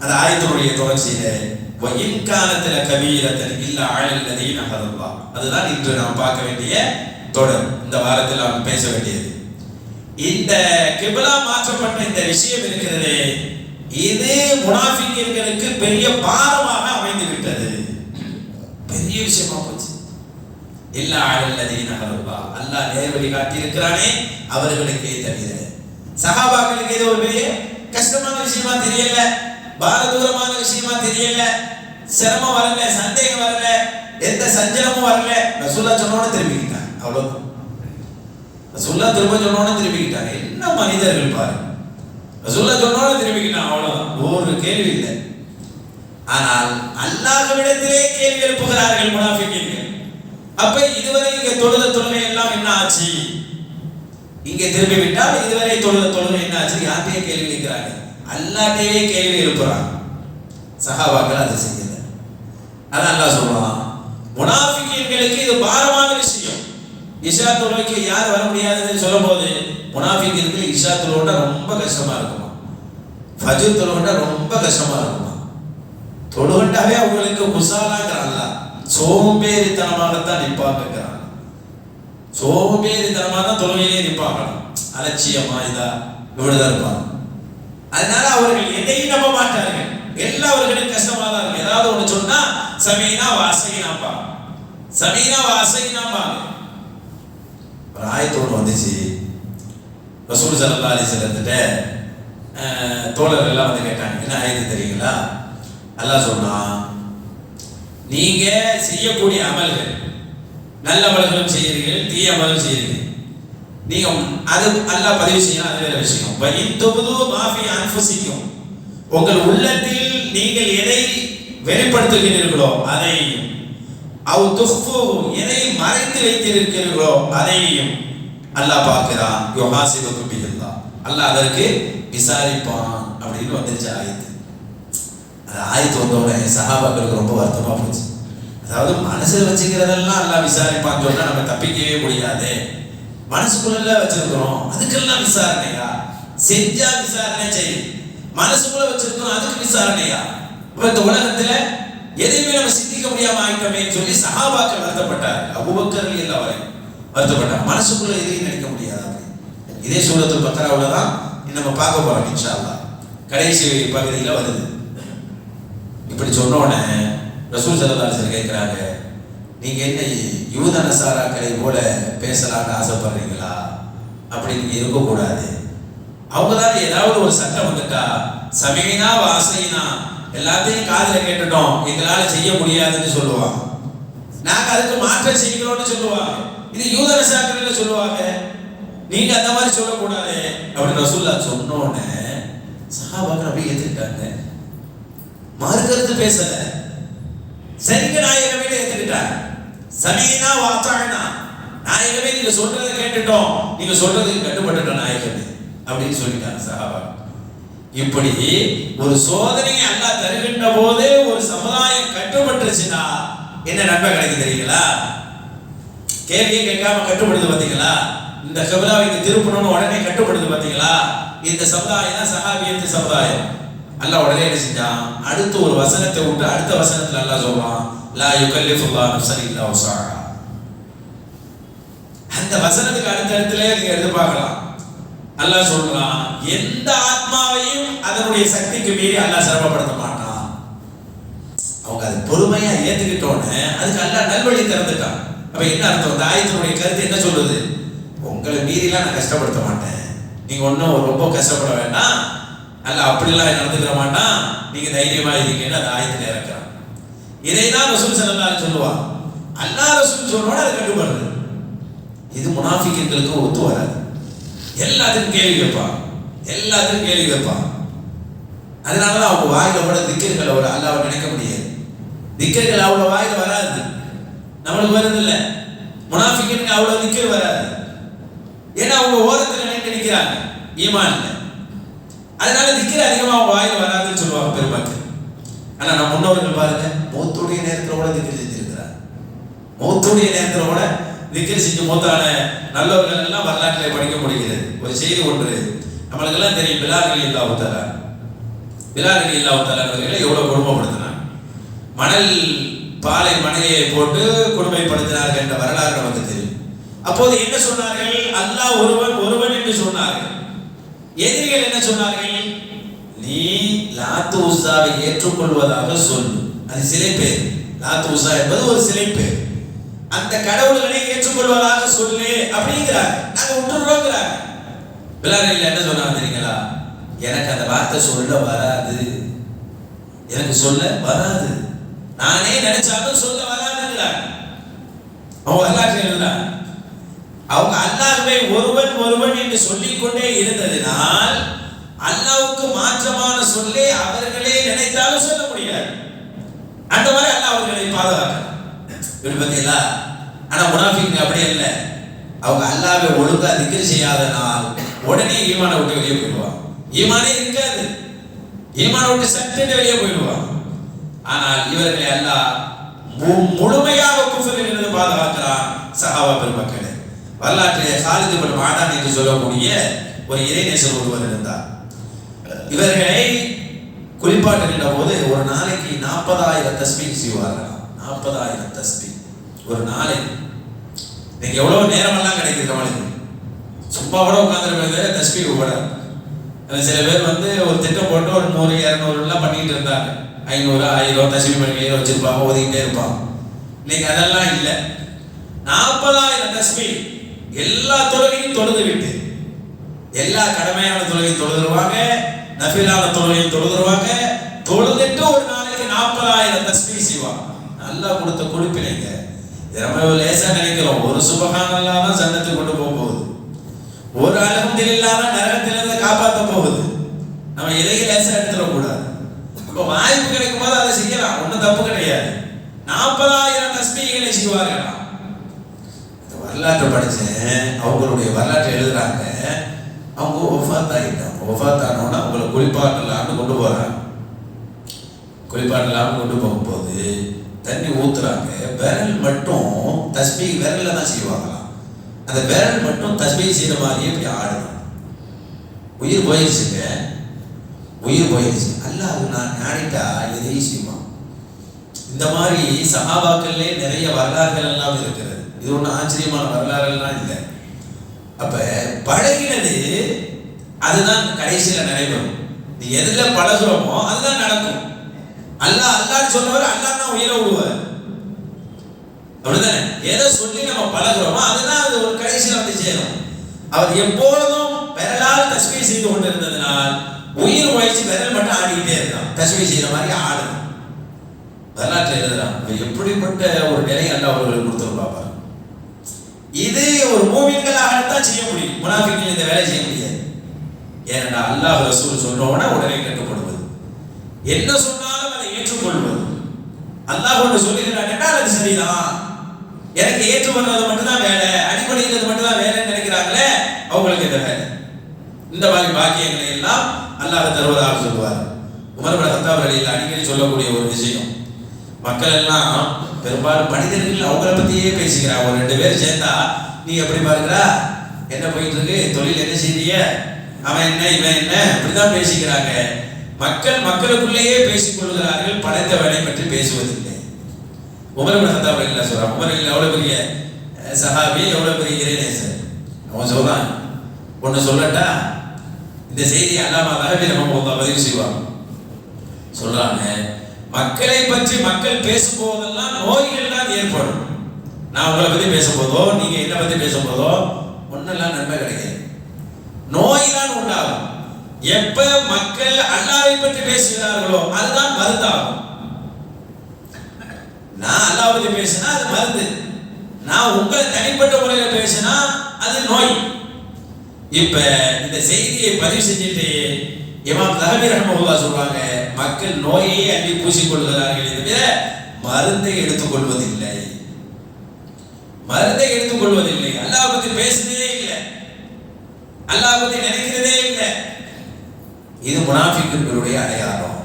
அந்த ஆயத்தினுடைய தொடர்ச்சியில வயின்கானத்தில கபீரத்தன் இல்ல ஆழல்லதீன ஹதல்லாஹ். அதுதான் இன்று நாம் பார்க்க வேண்டிய தொடர். இந்த வாரத்தில் நாம் பேச வேண்டியது இந்த கிபிலா மாற்றப்பட்ட இந்த விஷயம் இருக்கிறது. இது முனாஃபிக்குகளுக்கு பெரிய பாரமாக அமைந்து விட்டது. பெரிய விஷயமா போச்சு. இல்ல ஆழல்லதீன ஹதல்லாஹ். அல்லாஹ் நேர்வழி காட்டி இருக்கிறானே அவர்களுக்கே தவிர. சஹாபாக்களுக்கு இது ஒரு பெரிய கஷ்டமான விஷயமா தெரியல, பாரதூரமான விஷயமா தெரியல, சிரமம் வரல, சந்தேகம் வரல, எந்த சஞ்சலமும் வரல. ரசூலுல்லாஹ் சொன்னோன்னு திரும்பிக்கிட்டாங்க. அவ்வளவுதான். ரசூலுல்லாஹ் திரும்ப சொன்னோன்னு திரும்பிக்கிட்டாங்க. என்ன மனிதர்கள் பாரு. ரசூலுல்லாஹ் சொன்னோன்னு திரும்பிக்கிட்டாங்க. அவ்வளவுதான். ஒரு கேள்வி இல்லை. ஆனால் அல்லாஹ்விடத்திலே கேள்வி எழுப்புகிறார்கள் முனாஃபிக்குகள். அப்ப இதுவரை இங்க தொழுகை எல்லாம் என்ன ஆச்சு? இங்கே திரும்பி விட்டால் இதுவரை தொழுகை என்ன ஆச்சு? யார்கிட்டயே கேள்வி கேட்கிறாங்க? அல்லாஹ்வையே கேள்வி எழுப்புறாங்க. சஹாபாக்கள் அதை செய்யல. அதான் அல்லாஹ் சொல்றான், முனாஃபிக்குகளுக்கு இது பாரமான விஷயம். இஷா தொழுகைக்கு யார் வர முடியாதுன்னு சொல்லும் போது முனாஃபிக்குகளுக்கு இஷா தொழுகை ரொம்ப கஷ்டமா இருக்குமா, ஃபஜ்ர் தொழுகை ரொம்ப கஷ்டமா இருக்குமா. தொழுகண்டாவே அவங்களுக்கு குசாலாங்கிறான்ல, சோம்பேறித்தனமாகத்தான் நிற்பாங்கிறான். சோம்பேறித்தனமா தான் தொழுகையிலே நிற்பாங்க. அலட்சியமா இதா இப்படிதான் இருப்பாங்க. அதனால அவர்கள் எதையும் நம்ப மாட்டார்கள். எல்லாவர்களும் கஷ்டமா தான் இருக்கு. ஏதாவது ஒண்ணு சொன்னா சமீனா வாசகினாப்பா, சமீனா வாசகினாப்பா. ஒரு ஆயத்தோடு வந்துச்சு. ரசூல் ஸல்லல்லாஹு அலைஹி வஸல்லம் தோழர்கள் எல்லாம் வந்து கேட்டாங்க, என்ன ஆயத்து தெரியுங்களா? அல்லாஹ் சொன்னா, நீங்க செய்யக்கூடிய அமல்கள், நல்ல அமல்களும் செய்யறீர்கள், தீய அமலும் செய்யறீர்கள். நீங்க அது அல்லாஹ் பதிவு செய்யணும். அது வேற விஷயம். வயித்துபுது மாஃபி அன்ஃபுசிக்கும். உங்கள் உள்ளத்தில் நீங்கள் எதை வெளிப்படுத்துகிறீர்களோ அதையும், அவ் துஃபு எதை மறைத்து வைத்திருக்கிறீர்களோ அதையும் அல்லாஹ் பார்க்கிறான். யுஹாசிபுக்கும் பிஹில்லாஹ். அல்லாஹ் அதற்கு விசாரிப்பான் அப்படின்னு வந்துருச்சு ஆயத்து. அந்த ஆயத்து வந்தோடனே சஹாபாக்களுக்கு ரொம்ப வருத்தமா போச்சு. அதாவது மனசுல வச்சுக்கிறதெல்லாம் அல்லாஹ் விசாரிப்பான்னு சொன்னா நம்ம தப்பிக்கவே முடியாது. மனசுக்குள்ள வச்சிருக்கிறோம், அதுக்கெல்லாம் விசாரணையா? செஞ்சா விசாரணை செய்யும். மனசுக்குள்ள வச்சிருக்கிறோம், அதுக்கு விசாரணையா? இப்ப இந்த உலகத்துல எதையுமே நம்ம சிந்திக்க முடியாம ஆயிட்டோமே சொல்லி சஹாபாக்கள் வருத்தப்பட்டார். அபூபக்கர் ரலியல்லாஹு அன்ஹு வருத்தப்பட்டார். மனசுக்குள்ள எதையும் நினைக்க முடியாது. இதே சூரத்துல் பக்ராவுல தான் நம்ம பார்க்க போறோம் இன்ஷா அல்லாஹ். கடைசி பகுதியில் வருது. இப்படி சொன்ன உடனே ரசூல் ஸல்லல்லாஹு அலைஹி வஸல்லம் கேட்கிறாங்க, நீங்க என்ன யூத நசாராக்களை போல பேசலாம்னு ஆசைப்படுறீங்களா? அப்படி நீங்க இருக்கக்கூடாது. அவங்க தான் ஏதாவது ஒரு சட்டம் வந்துட்டா சமீனா வாசைனா எல்லாத்தையும் காதுல கேட்டுட்டோம், எங்களால செய்ய முடியாதுன்னு சொல்லுவாங்க. நாங்க அதுக்கு மாற்றம் செய்கிறோம்னு சொல்லுவாங்க. இது யூத நசாராக்கள் சொல்லுவாங்க. நீங்க அந்த மாதிரி சொல்லக்கூடாது அப்படின்னு ரசூலுல்லாஹ் சொன்ன உடனே சஹாபாக்கள் அப்படியே ஏத்துக்கிட்டாங்க. மார்க்கத்து பேசல, சரிங்க நாயகமே ஏத்துக்கிட்டாங்க. சமீனா வாத்தானா, நாயகமே நீங்க சொல்றதை கேட்டுட்டோம், நீங்க சொல்றதுக்கு கட்டுப்பட்டுட்டோம் நாயகமே அப்படின்னு சொல்லிட்டாங்க சஹாபாக்கள். இப்படி ஒரு சோதனையை அல்லாஹ் தருகின்ற போது ஒரு சமுதாயம் கட்டுப்பட்டுருச்சுன்னா என்ன நன்மை கிடைக்கும் தெரியுங்களா? கேள்வியை கேட்காம கட்டுப்படுது பாத்தீங்களா? இந்த கிப்லாவை திருப்பணும்னு உடனே கட்டுப்படுது பாத்தீங்களா? இந்த சமுதாயம் தான் சஹாபியத்து சமுதாயம். அல்லாஹ் உடனே என்ன செஞ்சான்? அடுத்து ஒரு வசனத்தை விட்டு அடுத்த வசனத்துல அல்லாஹ் சொல்றான், லா யுகல்லிஃபுல்லாஹு நஃப்ஸன் இல்லா வஸஆஹா. அந்த வசனத்துக்கு அடுத்த இடத்துல நீங்க எடுத்து பார்க்கலாம். அல்லாஹ் சொல்றான், எந்த ஆத்மாவையும் அதனுடைய சக்திக்கு மீறி அல்லாஹ் சிரமப்படுத்த மாட்டான். அவங்க அது பொறுமையா ஏத்துக்கிட்டோன்னு அதுக்கு அல்லாஹ் நல்வழி திறந்துட்டான். அப்ப என்ன அர்த்தம்? அந்த ஆயத்தினுடைய கருத்து என்ன சொல்லுது? உங்களை மீறிலாம் நான் கஷ்டப்படுத்த மாட்டேன், நீங்க ஒன்றும் ரொம்ப கஷ்டப்பட வேண்டாம், அல்லாஹ் அப்படிலாம் நடந்துக்கிற மாட்டான், நீங்க தைரியமா இருக்கீங்கன்னு அந்த ஆயத்தில் இறக்குறான். இதைதான் ரசூல் ஸல்லல்லாஹு அலைஹி சொல்லுவான். அல்லாஹ் ரசூல் சொன்னோட அது கட்டுப்படுறது. இது முனாஃபிக்குகளுக்கு ஒத்து வராது. எல்லாத்துக்கும் கேள்வி கேட்பான், எல்லாத்துக்கும் கேள்வி கேட்பான். அதனாலதான் அவங்க வாயில கூட திக்கர்கள் ஒரு அல்லாஹ்வை நினைக்க முடியாது. திக்கர்கள் அவங்க வாயில வராது, நம்மளுக்கு வருது இல்ல. முனாஃபிக்குக்கு அவ்வளவு திக்கர் வராது, ஏன்னா அவங்க ஓரத்தில் நினைத்து நிற்கிறாங்க, ஈமான் இல்லை. அதனால திக்கர் அதிகமாக அவங்க வாயில வராதுன்னு சொல்லுவாங்க பெருமாக்கு. ஆனா நம்ம முன்னோர்கள் பாருங்க, மௌத்துடைய நேரத்தில் கூட திக்கர் செஞ்சிருக்கிறார். மௌத்துடைய நேரத்தில் கூட திக்கர் செஞ்சு மௌத்தான நல்லவர்கள் எல்லாம் வரலாற்றில் படிக்க முடிகிறது. ஒரு செய்தி ஒன்று நம்மளுக்கு எல்லாம் தெரியும். பிலால் ரலியல்லாஹு தஆலா, பிலால் ரலியல்லாஹு தஆலா அவர்களை எவ்வளவு கொடுமைப்படுத்தினார். மணல் பாலை மணலையை போட்டு கொடுமைப்படுத்தினார்கள் என்ற வரலாறு நமக்கு தெரியும். அப்போது என்ன சொன்னார்கள்? அல்லாஹ் ஒருவன் ஒருவன் என்று சொன்னார்கள். எதிரிகள் என்ன சொன்னார்கள்? நீ லாத்து உஸ்ஸாவை ஏற்றுக்கொள்வதாக சொல். அது சிலை பேர். லாத்து உஸ்ஸா என்பது ஒரு சிலை பேர். அந்த கடவுள்களை ஏற்றுக்கொள்வதாக சொல்லு அப்படிங்கிறாங்க. நாங்க விட்டுறோங்கிறாங்க. பிலால் என்ன சொன்னாங்க தெரியுங்களா? எனக்கு அந்த வார்த்தை சொல்ல வராது, எனக்கு சொல்ல வராது, நானே நினைச்சாலும் சொல்ல வராதுங்கிறாங்க. அவங்க வரலாற்று எழுதுறாங்க. அவங்க அல்லாஹ்வை ஒருவன் ஒருவன் என்று சொல்லிக்கொண்டே இருந்ததினால் அல்லாஹ்வுக்கு மாற்றமான சொல்லே அவர்களே நினைத்தாலும் சொல்ல முடியாது. அந்த மாதிரி அல்லாஹ் அவர்களை பாதுகாக்கிறார். பார்த்தீங்களா? ஆனா முனாஃபிக் அப்படி இல்லை. அவங்க அல்லாஹ்வை ஒழுங்கா திக்ர் செய்யாதனால் உடனே ஈமானை விட்டு வெளியே போயிடுவாங்க. ஈமானே இருக்காது, ஈமானை விட்டு சட்டென்று வெளியே போயிடுவாங்க. ஆனால் இவர்களை அல்லாஹ் முழுமையாக குஃப்ரிலிருந்து பாதுகாக்கிறான். சஹாபா பெருமக்களே, வரலாற்றிலே காலித் இப்னு மாதான் என்று சொல்லக்கூடிய ஒரு இறைநேசர் ஒருவர் இருந்தார். இவர்களை குளிப்பாட்டுகின்ற போது ஒரு நாளைக்கு 40,000 தஸ்பீஹ் செய்வார்கள். 40,000 தஸ்பீஹ் ஒரு நாளைக்கு. இன்னைக்கு எவ்வளவு நேரமெல்லாம் கிடைக்குது நம்மளுக்கு. சும்மா கூட உட்காந்துருக்க தஸ்பீஹ் கூட. சில பேர் ஒரு திட்டம் போட்டு ஒரு 100 200 பண்ணிட்டு இருந்தாங்க. 500 1000 தஸ்பீஹ் பண்ணி வச்சிருப்பாங்க, ஓதிக்கிட்டே இருப்பாங்க. இன்னைக்கு அதெல்லாம் இல்லை. 40,000 தஸ்பீஹ் எல்லா தொழுகையும் தொழுது விட்டு, எல்லா கடமையான தொழுகையும் தொழுதுருவாங்க, நஃபிலான தொழுகையும் தொழுதுருவாங்க. தொழுதுட்டு ஒரு நாளைக்கு 40,000 தஸ்பீஹ் செய்வாங்க. நல்லா கொடுத்த கொடுப்பினைங்க. நம்ம லேசா நினைக்கிறோம், ஒரு சுபஹானல்லாஹ் தான் ஜன்னத்துக்கு கொண்டு போக போகுது, ஒரு அல்ஹம்துலில்லாஹ் தான் நரகத்திலிருந்து காப்பாற்ற போகுது. நம்ம எதையும் லேசா எடுத்துடக்கூடாது. இப்போ வாய்ப்பு கிடைக்கும் போது அதை செய்யலாம், ஒன்றும் தப்பு கிடையாது. 40,000 தஸ்பீஹ்களை செய்வார்களாம். வரலாற்றை படித்தேன், அவங்களுடைய வரலாற்றை எழுதுறாங்க. அவங்க ஒஃபாத் ஆகிட்டாங்க. ஒஃபாத் ஆனோன்னா அவங்களை குளிப்பாட்டலாம்னு கொண்டு போகிறாங்க. குளிப்பாட்டலாம்னு கொண்டு போகும்போது தண்ணி ஊற்றுறாங்க. விரல் மட்டும் தஸ்பீஹ் விரலில் தான் செய்வாங்களாம். அந்த விரல் மட்டும் தஸ்பீஹ் செய்கிற மாதிரியே இப்படி ஆடணும். உயிர் போயிடுச்சுங்க, உயிர் போயிடுச்சு. அல்லாஹ் நான் நாடிட்டா எதையும் செய்வான். இந்த மாதிரி சஹாபாக்கள்லே நிறைய வரலாறுகள் எல்லாம் இருக்கிறது. இது ஒன்றும் ஆச்சரியமான வரலாறுலாம் இல்லை. அப்ப பழகினது அதுதான் கடைசியில் நடைபெறும். நீ எதுல பழகுறோமோ அதுதான் நடக்கும். அல்லாஹ் அல்லாஹ்னு சொன்னவர் அல்லாஹ் தான் உயிரை விடுவார். அப்படிதானே? எதை சொல்லி நம்ம பழகுறோமோ அதுதான் அது ஒரு கடைசியில் சேரும். அவர் எப்பொழுதும் விரலால் தஸ்பீஹ் செய்து கொண்டிருந்ததுனால் உயிர் உழைச்சி விரல் மட்டும் ஆடிக்கிட்டே இருக்கான். தஸ்பீஹ் செய்யற மாதிரி ஆடணும். வரலாற்றை எழுதுறான். எப்படிப்பட்ட ஒரு நிலை அல்லாஹ் அவர்களுக்கு கொடுத்துருப்பாங்க. இது ஒரு மூமின்களாகத்தான் செய்ய முடியும். முனாஃபிக்கள் இந்த வேலை செய்ய முடியாது. ஏனென்றா அல்லாஹ் ரசூல் சொன்னோன்னா உடனே கேட்கப்படுவது, என்ன சொன்னாலும் அதை ஏற்றுக்கொள்வது. அல்லாஹ் ஒன்று சொல்லுகிறான், அது சரிதான், எனக்கு ஏற்றுக்கொள்றது மட்டும்தான் வேலை, அடிப்படைங்கிறது மட்டும்தான் வேலைன்னு நினைக்கிறாங்களே, அவங்களுக்கு இந்த வேலை. இந்த மாதிரி பாக்கியங்களை எல்லாம் அல்லாஹ் தருவதாக சொல்லுவார். உமர் இப்னு கத்தாப் ரலியல்லாஹு அடிக்கடி சொல்லக்கூடிய ஒரு விஷயம், மக்கள் எல்லாம் பெரும்பாலும் மனிதர்கள் அவங்கள பத்தியே பேசிக்கிறாங்க. ஒரு 2 பேர் சேர்ந்தா நீ எப்படி பாருக்கிறா, என்ன போயிட்டு இருக்கு, தொழில் என்ன செய்ய, அவன் என்ன இவன் என்ன, அப்படிதான் பேசிக்கிறாங்க. மக்கள் மக்களுக்குள்ளேயே பேசிக் கொள்கிறார்கள், படைத்தவனை பற்றி பேசுவதில்லை. உமர் இப்னு கத்தாப் ரலியல்லாஹு சொல்றான். உமர் எவ்வளவு பெரிய சஹாபி, எவ்வளவு பெரிய இறைநேசர். அவன் சொல்றான், ஒன்னு சொல்லட்டா, இந்த செய்தி அல்லாமா தஹபி ரஹ்மத்துல்லாஹி பதிவு செய்வாங்க. சொல்றாங்க, மக்களை பற்றி மக்கள் பேசும்போதெல்லாம் நோய்கள் தான் ஏற்படும். நான் உங்களை பத்தி பேசும்போதோ நீங்க என்ன பத்தி பேசும்போதோ ஒன்னெல்லாம் நன்மை கிடைக்காது, நோய் தான் உண்டாகும். எப்ப மக்கள் அல்லாஹ்வை பற்றி பேசுகிறார்களோ அதுதான் மருந்தாகும். நான் அல்லாஹ்வை பற்றி பேசினா அது மருந்து, நான் உங்களை தனிப்பட்ட முறையில் பேசினா அது நோய். இப்ப இந்த செய்தியை பதிவு செஞ்சுட்டு இமாம் தஹபி ரஹ்மத்துல்லாஹ் சொல்றாங்க, மக்கள் நோயை அள்ளி பூசிக்கொள்கிறார்கள், தவிர மருந்தை எடுத்துக்கொள்வதில்லை. மருந்தை எடுத்துக்கொள்வதில்லை. அல்லாஹ் பத்தி பேசுறதே இல்லை, அல்லாஹ் பத்தி நினைக்கிறதே இல்லை. இது முனாஃபிக்குகளுடைய அடையாளம்.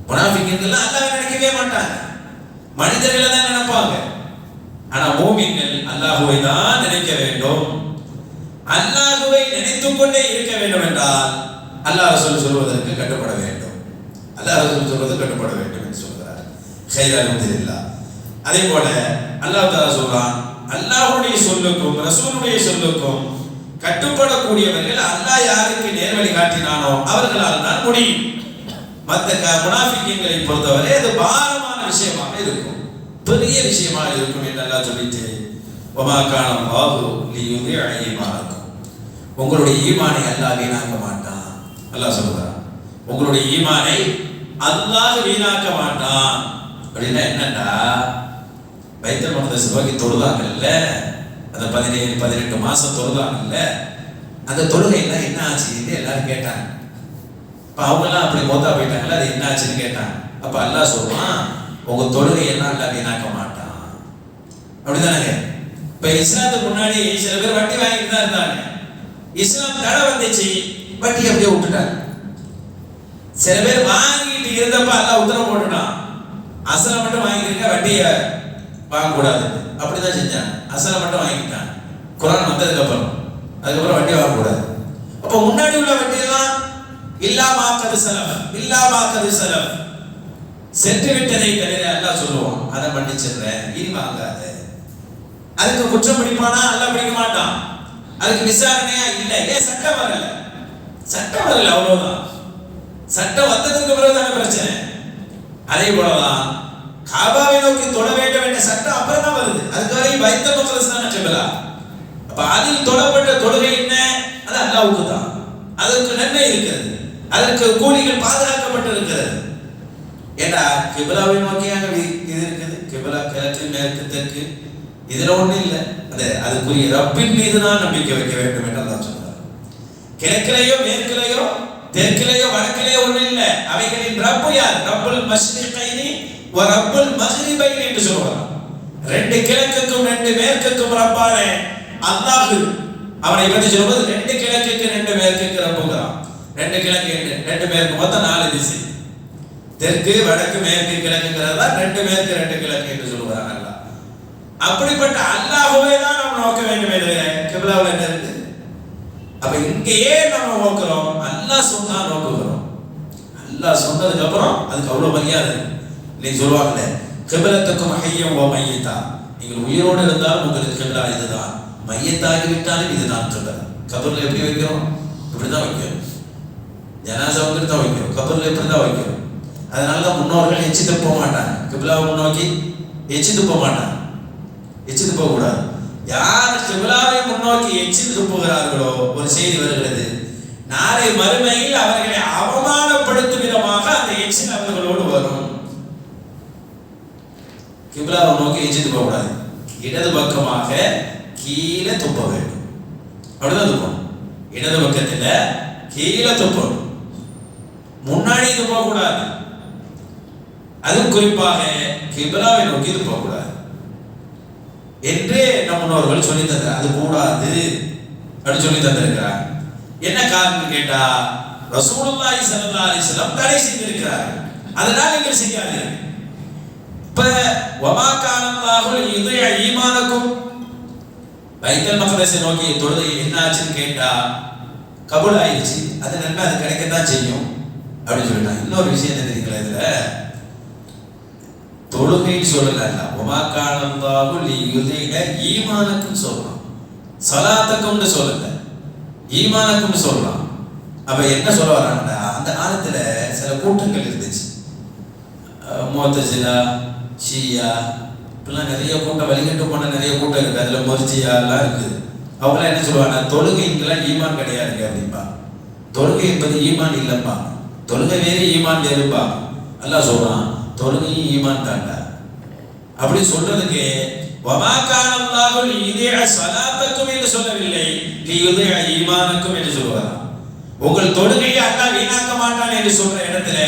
முனாஃபிக்குகள் அல்லாஹ்வை நினைக்கவே மாட்டாங்க, மனிதர்களை தான் நினைப்பாங்க. ஆனா மூமின்கள் அல்லாஹ்வை தான் நினைக்க வேண்டும். அல்லாஹ்வை நினைத்துக் கொண்டே இருக்க வேண்டும் என்றால் அல்லாஹ் ரசூல் சொல்வதற்கு கட்டுப்பட வேண்டும். அல்லாஹ் ரசூல் சொல்வதற்கு கட்டுப்பட வேண்டும் என்று சொல்கிறார். அல்ஹம்துலில்லாஹ். அதே போல அல்லாஹ் தஆலா சொல்றான், அல்லாஹ்வுடைய சொல்லுக்கும் ரசூலுடைய சொல்லுக்கும் கட்டுப்படக்கூடியவர்கள் அல்லாஹ் யாருக்கு நேர்வழி காட்டினானோ அவர்களால் தான் முடியும். மற்ற முனாஃபிக்குகளை பொறுத்தவரை அது பாரமான விஷயமாக இருக்கும், பெரிய விஷயமாக இருக்கும் என்று அல்லாஹ் சொல்லிட்டு, வமா கான அல்லாஹு லியுதிஅ ஈமானக்கும், உங்களுடைய ஈமானை அல்லாஹ் வீணாக்க மாட்டான். அல்லாஹ் சொல்றான், உங்களுடைய ஈமானை அல்லாஹ் வீணாக்க மாட்டான். அப்படின்னா என்னன்னா, பைத்துல் மக்தஸ் நோக்கி தொழுதாங்கல்ல, அந்த 17-18 மாசம் தொழுதாங்கல்ல, அந்த தொழுகையெல்லாம் என்ன ஆச்சுன்னு எல்லாரும் கேட்டாங்க. இப்போ அவங்கெல்லாம் அப்படி மோத்தா போயிட்டாங்கல்ல, அது என்ன ஆச்சுன்னு கேட்டாங்க. அப்போ அல்லாஹ் சொல்றான், உங்க தொழுகையெல்லாம் அல்லாஹ் வீணாக்க மாட்டான். அப்படிதானே? இப்போ இஸ்லாத்துக்கு முன்னாடி சில பேர் வட்டி வாங்கிட்டு தான் இருந்தாங்க. இஸ்லாம் தடை வந்துச்சு, வட்டி அப்படியே விட்டுட்டாங்க. சில பேர் வாங்கிட்டு இருந்தப்ப அல்லாஹ் உத்தரவு போட்டுட்டான், அசலை மட்டும் வாங்கிருக்க, வட்டியை வாங்கக்கூடாது. அப்படிதான் செஞ்சாங்க. அசலை மட்டும் வாங்கிட்டாங்க குர்ஆன் வந்ததுக்கு அப்புறம். அதுக்கப்புறம் வட்டி வாங்கக்கூடாது. அப்போ முன்னாடி உள்ள வட்டியெல்லாம் இல்லாமா கது செலவு சென்று விட்டதை தவிர அல்லாஹ் சொல்லுவான், அதை மன்னிச்சிடுறேன், இனி வாங்காத. அதுக்கு குற்றம் பிடிப்பானா? அல்லாஹ் பிடிக்க மாட்டான். அதுக்கு விசாரணையா இல்லை. ஏன்? சட்டம் வரல, அவ்வளவுதான். சட்டம் வந்ததுக்கு பிறகுதான பிரச்சனை. அதே போலதான் காபாவை நோக்கி தொழ வேண்டும் என்ற சட்டம் அப்புறம் தான் வருது. அதுக்கு வரையும் பைத்துல் மக்தஸ் தான் கிப்லா. அப்ப அதில் தொழப்பட்ட தொழுகை என்ன? அது அல்லாஹ்வுக்கு தான். அதற்கு நன்மை இருக்கிறது, அதற்கு கூலிகள் பாதுகாக்கப்பட்டு இருக்கிறது. ஏன்னா கிப்லாவை நோக்கி அங்க இது இருக்குது, கிப்லா கிழக்கு மேற்கு தெற்கு, இதுல ஒண்ணும் இல்லை. அதுக்குரிய ரப்பின் மீது தான் நம்பிக்கை வைக்க வேண்டும் என்று அல்லாஹ் சொல்றார். கிழக்கிலேயோ மேற்கிலேயோ தெற்கிலேயோ வடக்கிலேயோ ஒண்ணும் இல்லை. அவைகளின் ரப்பு யார்? ரப்புல் மஷ்ரிகைனி வ ரப்புல் மக்ரிபைனி என்று சொல்றார். ரெண்டு கிழக்குக்கும் ரெண்டு மேற்குக்கும் ரப்பான அல்லாஹ். அவனை பற்றி சொல்வது ரெண்டு கிழக்குக்கு ரெண்டு மேற்குக்கு ரப்புகிறான். ரெண்டு கிழக்கு ரெண்டு மேற்கு, மொத்தம் 4 திசை. தெற்கு வடக்கு மேற்கு கிழக்குங்கிறதா ரெண்டு மேற்கு ரெண்டு கிழக்கு என்று சொல்லுவாங்க அல்லாஹ். அப்படிப்பட்ட அல்லாஹ்வை தான் நம்ம நோக்க வேண்டும். கிப்லாவில் என்ன இருக்கு? அப்ப இங்கேயே நம்ம நோக்குறோம், அல்லாஹ் சொன்னா நோக்குகிறோம். அல்லாஹ் சொன்னதுக்கு அப்புறம் அதுக்கு அவ்வளவு மரியாதை. நீ சொல்லுவாங்கல்ல, கிப்லத்துக்கும் ஹய்யம் வ மையத்தா, நீங்கள் உயிரோடு இருந்தாலும் உங்களுக்கு கிப்லா இதுதான், மையத்தாகி விட்டாலும் இதுதான் சொல்றாங்க. கபர்ல எப்படி வைக்கிறோம்? இப்படிதான் வைக்கிறோம். ஜனாசா வந்து தான் வைக்கிறோம், கபர்ல இப்படிதான் வைக்கிறோம். அதனாலதான் முன்னோர்கள் எச்சிட்டு போக மாட்டாங்க, கிப்லாவை முன்னோக்கி எச்சிட்டு போக மாட்டாங்க. எச்சிட்டு போக கூடாது. யார் கிப்லாவை முன்னோக்கி எச்சிட்டு போகிறார்களோ ஒரு செய்தி வருகிறது, நாளை மறுமையில் அவர்களை அவமானப்படுத்தும் விதமாக அந்த எச்சில் அவர்களோடு வரும். கிப்லாவை நோக்கி எச்சிட்டு போக கூடாது, இடது பக்கமாக கீழே துப்ப வேண்டும். அப்படிதான் துப்பணும். இடது பக்கத்துல கீழே துப்பணும், முன்னாடி துப்ப கூடாது. அது குறிப்பாக கிப்லாவை நோக்கி துப்ப கூடாது என்று நம் முன்னோர்கள் சொல்லி தந்தார். அது கூடாது அப்படின்னு சொல்லி தந்திருக்கிறார். என்ன காரணம் கேட்டா, ரசூலுல்லாஹி ஸல்லல்லாஹு அலைஹி வஸல்லம் தடை செய்திருக்கிறார்கள். அதனால நீங்கள் செய்யாதீர்கள். இப்ப வமா கான அல்லாஹு லியுதிஅ ஈமானக்கும், பைத்துல் மக்தஸை நோக்கி தொழுகை என்ன ஆச்சுன்னு கேட்டா கபூல் ஆயிடுச்சு, அது நன்மை அது கிடைக்கத்தான் செய்யும் அப்படின்னு சொல்லிட்டாங்க. இன்னொரு விஷயம் என்ன தெரியுங்களா, இதுல தொழுகைன்னு சொல்லல, வமா கான அல்லாஹு லியுதிஅ ஈமானக்கும் சொல்லலாம், ஸலாத்தக்கும்னு சொல்லல, ஈமானக்கும்னு சொல்லலாம். அப்ப என்ன சொல்ல வராங்கன்னா, அந்த காலத்துல சில கூட்டங்கள் இருந்துச்சு, முஅத்தஸிலா, ஷியா, இப்பெல்லாம் நிறைய கூட்டம், வழிகட்டு போன நிறைய கூட்டம் இருக்கு. அதுல முர்ஜியா எல்லாம் இருக்குது. அவங்களாம் என்ன சொல்லுவாங்க, தொழுகைங்கெல்லாம் ஈமான் கிடையாதுங்க அப்படின்பா. தொழுகை என்பது ஈமான் இல்லப்பா, தொழுகை வேறு ஈமான் வேறுப்பா. அல்லாஹ் சொல்றான், தொழுகையும் ஈமான் தாண்டா. அப்படி சொல்றதுக்கு வமா கான அல்லாஹு லியுதிஅ ஸலாத்தக்கும் என்று சொல்லவில்லை, லியுதிஅ ஈமானக்கும் என்று சொல்கிறார். உங்கள் தொழுகையை அல்லாஹ் வீணாக்க மாட்டான் என்று சொல்ற இடத்துல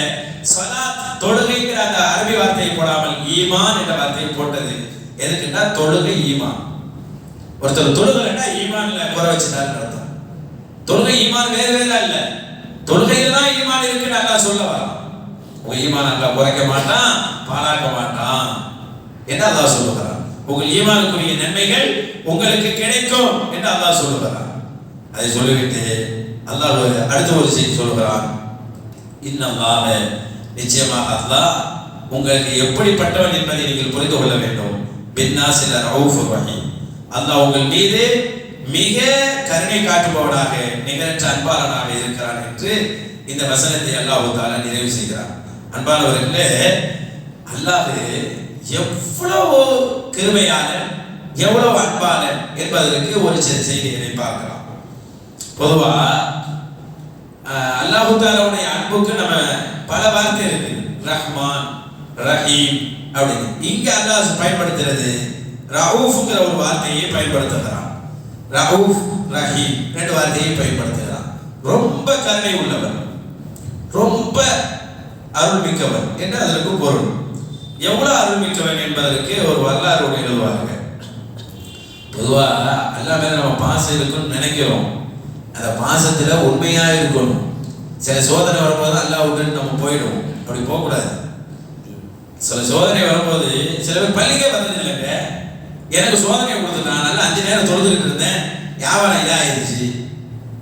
ஸலாத் தொழுகைங்கிற அந்த அரபி வார்த்தையை போடாமல் ஈமான் என்ற வார்த்தையை போட்டது எதுக்குன்னா தொழுகை ஈமான். ஒருத்தர் தொழுகைன்னா ஈமான்ல குறை வச்சுட்டாருன்னு அர்த்தம். தொழுகை ஈமான் வேறு வேற இல்ல, தொழுகையில தான் ஈமான் இருக்குன்னு அல்லாஹ் சொல்ல வரான். உங்க ஈமான் அல்லாஹ் குறைக்க மாட்டான், பாழாக்க மாட்டான் என்று அல்லாஹ் சொல்லுகிறான். உங்கள் ஈமானுக்குரிய நன்மைகள் உங்களுக்கு கிடைக்கும் என்று அல்லாஹ் சொல்லுகிறான். அதை சொல்லிவிட்டு அல்லாஹ் அடுத்த ஒரு செய்தி சொல்லுகிறான், இன்னல்லாஹ நிச்சயமாக அல்லாஹ் உங்களுக்கு எப்படிப்பட்டவன் என்பதை நீங்கள் புரிந்து கொள்ள வேண்டும். பின்னாஸில் ரவுஃபுர் ரஹீம், அல்லாஹ் உங்கள் மீது மிக கருணை காட்டுபவனாக நிகரற்ற அன்பாளனாக இருக்கிறான் என்று இந்த வசனத்தை அல்லாஹ் தஆலா நிறைவு செய்கிறார். அன்பானவர்களே, அல்லாஹ் எவ்வளவு கிருபையாளன், எவ்வளவு அன்பாளன் என்பதற்கு ஒரு சில செய்திகளை பார்க்கலாம். பொதுவா அல்லாஹ் தஆலாவுடைய அன்புக்கு நம்ம பல வார்த்தை இருக்கு, ரஹ்மான், ரஹீம் அப்படின்னு. இங்க அல்லாஹ் பயன்படுத்துறது ரவுஃப்ங்கிற ஒரு வார்த்தையை பயன்படுத்துகிறான். ரவுஃப், ரஹீம் ரெண்டு வார்த்தையை பயன்படுத்துகிறான். ரொம்ப கருணை உள்ளவர், ரொம்ப அருள்மிக்கவர் என்று அதற்கு பொருள். எவ்வளவு அருள்மிக்கவன் என்பதற்கு ஒரு வரலாறு ஒன்று எழுதுவாங்க. பொதுவா அல்லாஹ் மேல நம்ம பாசம் இருக்குன்னு நினைக்கிறோம், அந்த பாசத்துல உண்மையா இருக்கணும். சில சோதனை வரும்போது அல்லாஹ் விட்டு நம்ம போயிடும், அப்படி போகக்கூடாது. சில சோதனை வரும்போது சில பேர் பள்ளிக்கே வந்தது இல்லைங்க, எனக்கு சோதனை கொடுத்துட்டான், நல்லா 5 நேரம் தொழுதுகிட்டு இருந்தேன், வியாபாரம் இதாகிடுச்சு,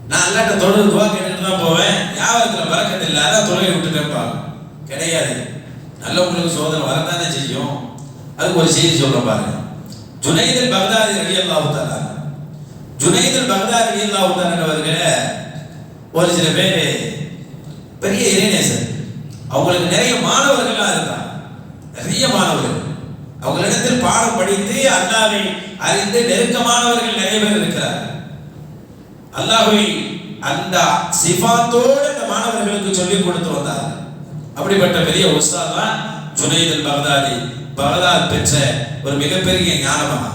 நான் அல்லாட்ட தொழுது துவா கேட்டுட்டு தான் போவேன், வியாபாரத்தில் பறக்கத்து இல்லை, அதான் தொழுகை விட்டுட்டேன்பாங்க. கிடையாது, நல்லவங்களுக்கு சோதனை வரத்தானே செய்யும். அதுக்கு ஒரு செய்தி சொல்ற பாருங்க. ஜுனைத் அல்-பக்தாதி ரலியல்லாஹு தஆலா, ஜுனைத் அல்-பக்தாதி ரலியல்லாஹு தஆலா அவர்களே ஒரு சில பேர் பெரிய இறைநேசர், அவங்களுக்கு நிறைய மாணவர்கள்லாம் இருந்தாங்க, நிறைய மாணவர்கள். அவங்களிடத்தில் பாடம் படித்து அல்லாஹ்வை அறிந்து நெருக்கமானவர்கள் நிறைய பேர் இருக்கிறார்கள். அல்லாஹ்வை அந்த சிஃபாத்தோடு அந்த மாணவர்களுக்கு சொல்லிக் கொடுத்து வந்தார்கள். அப்படிப்பட்ட பெரிய உஸ்தாத் தான் ஜுனைத் அல்-பக்தாதி, பகதாத் பெற்ற ஒரு மிகப்பெரிய ஞானமகா.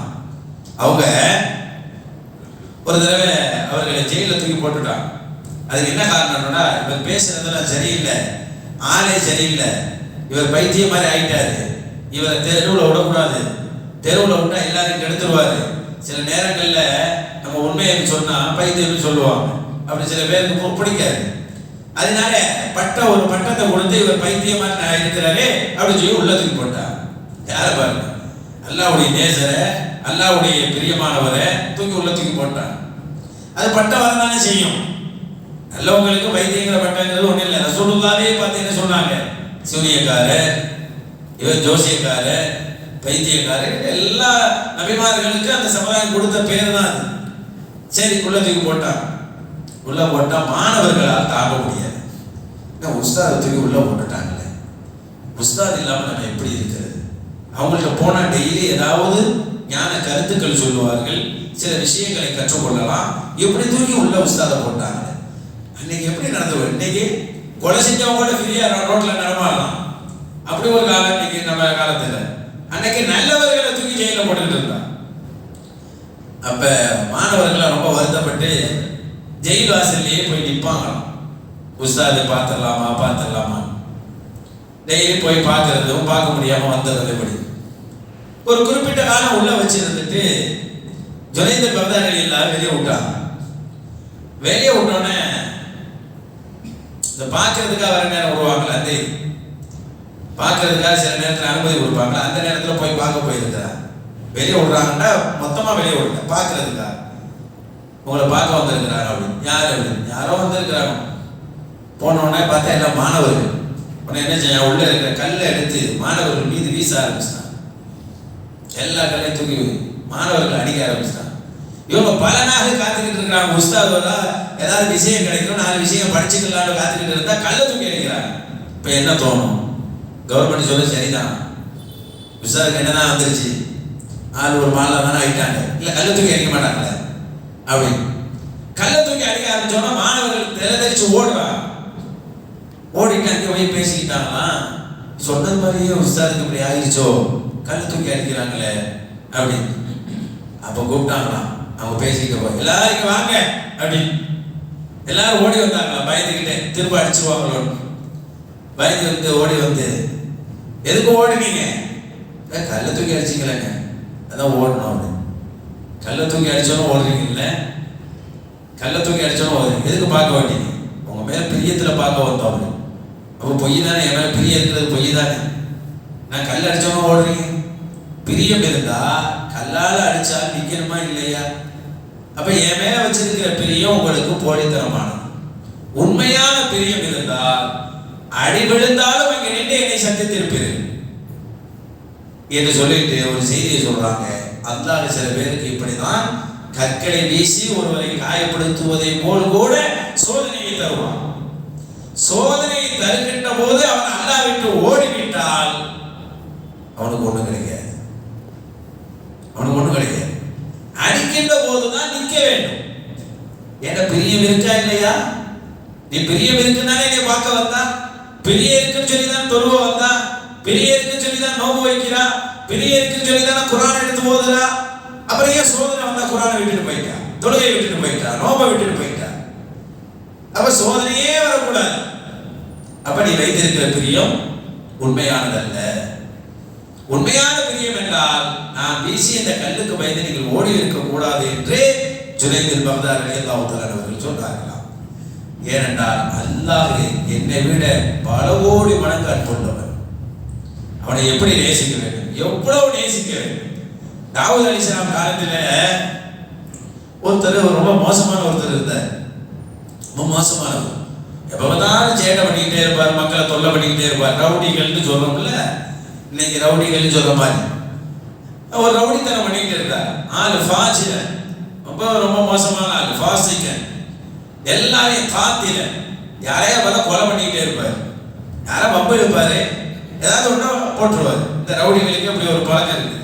அவங்க ஒரு தடவை அவர்களை ஜெயில தூக்கி போட்டுட்டாங்க. அதுக்கு என்ன காரணம்னா, இவர் பேசுறதெல்லாம் சரியில்லை, ஆளே சரியில்லை, இவர் பைத்தியம் மாதிரி ஆயிட்டாரு, இவரை தெருவில் விடக்கூடாது, தெருவில் விட்டா எல்லாரையும் கெடுத்துருவாரு, சில நேரங்கள்ல நம்ம உண்மையை சொன்னா பைத்தியம்னு சொல்லுவாங்க, அப்படி சில பேருக்கு பிடிக்காது. அதனால ஒரு பட்டத்தை கொடுத்து இவர் பைத்தியமா இருக்கிறாரே அப்படின்னு சொல்லி உள்ள தூக்கி போட்டார். யார பாருங்க, அல்லாஹ்வுடைய நேசரை, அல்லாஹ்வுடைய பிரியமானவரை தூக்கி உள்ள தூக்கி போட்டார். அது பட்டம் வரதானே செய்யும். நல்லவங்களுக்கு பைத்தியங்கிற பட்டங்கிறது ஒன்றும் இல்லை. ரசூலுல்லாஹ்வே பார்த்து என்ன சொன்னாங்க, சூனியக்காரர், இவர் ஜோசியக்காரர், பைத்தியக்காரர், எல்லா நபிமார்களுக்கு அந்த சமுதாயம் கொடுத்த பேர் தான் அது. சரி, உள்ள தூக்கி போட்டான். உள்ள போட்டா மாணவர்களால் தாங்க முடியாது. உஸ்தாதை தூக்கி உள்ள போட்டுட்டாங்களே, உஸ்தாத் இல்லாமல் நம்ம எப்படி இருக்கிறது? அவங்கள்ட்ட போனா டெய்லி ஏதாவது ஞான கருத்துக்கள் சொல்லுவார்கள், சில விஷயங்களை கற்றுக்கொள்ளலாம். எப்படி தூக்கி உள்ள உஸ்தாதை போட்டாங்க? அன்னைக்கு எப்படி நடந்து, இன்னைக்கு கொலை செஞ்சவங்களோட ஃப்ரீயா ரோட்ல நடமாடலாம், அப்படி ஒரு காலம் இன்னைக்கு நம்ம காலத்துல. அன்னைக்கு நல்லவர்களை தூக்கி ஜெயில போட்டுக்கிட்டு இருந்தாங்க. அப்ப மாணவர்கள் ரொம்ப வருத்தப்பட்டு ஜெயில் வாசல்லையே போய் நிற்பாங்களாம். உஸ்தாதை பார்த்துடலாமா டெய்லி போய் பார்க்கறதும் பார்க்க முடியாம வந்துடுறது. இப்படி ஒரு குறிப்பிட்ட காலம் உள்ள வச்சிருந்துட்டு ஜுனைத் அல்-பக்தாதி ரலியல்லாஹு வெளியே விட்டாங்க. வெளியே விட்டோன்னே இந்த பார்க்கறதுக்காக வர நேரம் விடுவாங்களா, அந்த பார்க்கறதுக்காக சில நேரத்தில் அனுமதி கொடுப்பாங்களா, அந்த நேரத்தில் போய் பார்க்க போயிருக்கிறார். வெளியே விடுறாங்கன்னா மொத்தமா வெளியே விடுங்க, பார்க்கறதுக்காக உங்களை பார்க்க வந்திருக்கிறாங்க அப்படின்னு. யார் அப்படின்னு, யாரோ வந்திருக்கிறாங்க. போனோடனே பார்த்தா எல்லாம் மாணவர்கள். உடனே என்ன செய்ய, உள்ள இருக்கிற கல்லை எடுத்து மாணவர்கள் மீது வீச ஆரம்பிச்சிட்டாங்க. எல்லா கல்லையும் தூக்கி மாணவர்கள் அடிக்க ஆரம்பிச்சிட்டாங்க. இவங்க பல நாள் காத்துக்கிட்டு இருக்கிறாங்க, உஸ்தாதோட ஏதாவது விஷயம் கிடைக்கும், 4 விஷயம் படிச்சுக்கலாம்னு காத்துக்கிட்டு இருந்தா கல்லை தூக்கி அடிக்கிறாங்க. இப்போ என்ன தோணும், கவர்மெண்ட் சொல்ல சரிதான், உஸ்தாதுக்கு என்னதான் வந்துருச்சு, ஆள் ஒரு மாலை தானே ஆகிட்டாங்க, இல்லை கல்லை தூக்கி அடிக்க மாட்டாங்களே அப்படின்னு. கல்லை தூக்கி அடிக்க ஆரம்பிச்சோன்னா மாணவர்கள் தெரிச்சு ஓடுறாங்க. ஓடிட்டு அங்கே போய் பேசிக்கிட்டாங்களாம், சொன்னது மாதிரியே உஸ்தாதுக்கு இப்படி ஆகிடுச்சோ, கல்லை தூக்கி அடிக்கிறாங்களே அப்படின்னு. அப்போ கூப்பிட்டாங்களாம். அவங்க பேசிக்க போய் எல்லாரும் வாங்க அப்படின்னு எல்லாரும் ஓடி வந்தாங்களாம். பயந்துக்கிட்டே திரும்ப அடிச்சுருவாங்களோ பயந்து வந்து ஓடி வந்து, எதுக்கு ஓடினீங்க? கல்லை தூக்கி அடிச்சிங்களேங்க, அதான் ஓடணும் அப்படின்னு. கல்லை தூக்கி அடிச்சோன்னு ஓடுறீங்கல்ல, கல்லை தூக்கி அடிச்சோன்னு ஓடுறீங்க, எதுக்கு பார்க்க வேண்டியது? உங்க மேல பிரியத்தில் பார்க்க வந்தோம் அப்படின்னு. அப்போ பொய் தானே, என் மேல பிரியம் இருக்கிறது பொய் தானே. நான் கல் அடிச்சோன்னு ஓடுறீங்க, பிரியம் இருந்தா கல்லால் அடிச்சால் நிக்கணுமா இல்லையா? அப்ப என் மேல வச்சிருக்கிற பிரியம் உங்களுக்கு போலித்தனமானது. உண்மையான பிரியம் இருந்தால் அடி விழுந்தாலும் அங்க நின்று என்னை சந்தித்திருப்பீர்கள் என்று சொல்லிட்டு ஒரு செய்தியை சொல்றாங்க. அல்லாஹ் சில பேருக்கு இப்படிதான் கற்களை வீசி ஒருவரை காயப்படுத்துவதை போல் கூட சோதனையை தருவான். சோதனையை தருகின்ற போது அவன் அல்லாஹ் விட்டு ஓடிவிட்டால் அவனுக்கு ஒண்ணு கிடைக்காது, அவனுக்கு ஒண்ணு கிடைக்காது. அடிக்கின்ற போதுதான் நிற்க வேண்டும். என்ன பிரியம் இருக்கா இல்லையா? நீ பிரியம் இருக்குன்னா என்னை பார்க்க வந்தா, பிரியம் இருக்குன்னு சொல்லிதான் தொழுவ வந்தா, பிரியம் இருக்குன்னு சொல்லிதான் நோம்பு வைக்கிறா, பிரியம் இருக்குன்னு சொல்லிதான் குர்ஆன் எடுத்து ஓதுறா. அப்புறம் ஏன் சோதனை வந்தா குர்ஆனை விட்டுட்டு போயிட்டா, தொழுகை விட்டுட்டு போயிட்டா, நோம்பை விட்டுட்டு போயிட்டா? அப்ப சோதனையே வரக்கூடாது. அப்ப நீ வைத்திருக்கிற பிரியம் உண்மையானதல்ல. உண்மையான பிரியம் என்றால் நான் வீசி இந்த கல்லுக்கு பயந்து நீங்கள் ஓடி இருக்க கூடாது என்று ஜுனைத் பக்தார் ரலியல்லாஹு தஆலா அவர்கள் சொல்றார்களாம். ஏனென்றால் அல்லாஹ் என்னை விட பல கோடி மடங்கு அன்புள்ளவன். அவனை எப்படி நேசிக்க வேண்டும், எவ்வளவு நேசிக்க வேண்டும். தாவூத் அலைஹிஸ்ஸலாம் காலத்தில் ஒருத்தர் ரொம்ப மோசமான ஒருத்தர் இருந்தார். ரொம்ப மோசமானவர். எப்பதான் சேட்டை பண்ணிக்கிட்டே இருப்பார், மக்களை தொல்லை பண்ணிக்கிட்டே இருப்பார். ரவுடிகள்னு சொல்றோம்ல, இன்னைக்கு ரவுடிகள்னு சொல்ற மாதிரி ஒரு ரவுடித்தனம் பண்ணிக்கிட்டு இருந்தார். ஆளு ஃபாஜிரன், ரொம்ப மோசமான ஆளு, ஃபாசிகன், எல்லாரையும் காத்தில யாரையா பார்த்தா கொலை பண்ணிக்கிட்டே இருப்பார். யாரா பம்பு இருப்பாரு, ஏதாவது ஒன்றா போட்டுருவார். இந்த ரவுடிகளுக்கு அப்படி ஒரு பழக்கம் இருக்கு,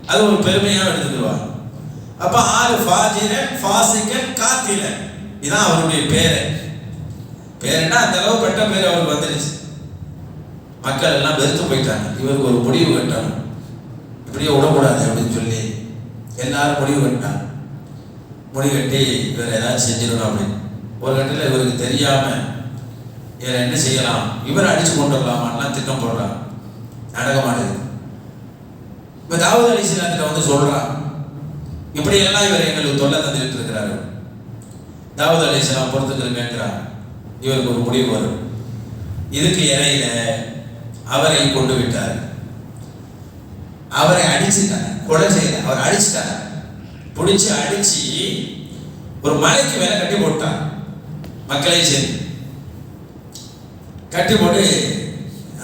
அது ஒரு பெருமையாக எடுத்துக்கிடுவார். அப்ப ஆளு ஃபாஜிரன், ஃபாசிகன், காத்திலன், இதான் அவருடைய பேரு. பேருன்னா அந்த அளவு பட்ட பேர் அவருக்கு வந்துருச்சு. மக்கள் எல்லாம் வெறுத்து போயிட்டாங்க. இவருக்கு ஒரு முடிவு கட்டணும், இப்படியே விடக்கூடாது அப்படின்னு சொல்லி எல்லாரும் முடிவு கட்டினாங்க. முடிவு கட்டி இவர் ஏதாவது செஞ்சிடணும் அப்படின்னு. ஒரு கட்டத்தில் இவருக்கு தெரியாம இவரை என்ன செய்யலாம், இவரை அடிச்சு கொண்டு வரலாமான்லாம் திட்டம் போடுறாங்க. நடக்கமாட்டேது. இப்ப தாவூத் அலைஹிஸ்ஸலாம் வந்து சொல்றான், இப்படியெல்லாம் இவர் எங்களுக்கு தொல்லை தந்துட்டு இருக்கிறாரு. தாவூத் அலைஹிஸ்ஸலாம் பொறுத்துக்கு கேட்கிறார். இவருக்கு ஒரு முடிவு வரும். இதுக்கு இடையில அவரை கொண்டு விட்டார். அவரை அடிச்சுட்டாங்க, கொலை செய்யல, அவர் அடிச்சுட்டாங்க. பிடிச்சி அடிச்சு ஒரு மலைக்கு மேல கட்டி போட்டாங்க. மக்களை சேர்ந்து கட்டி போட்டு,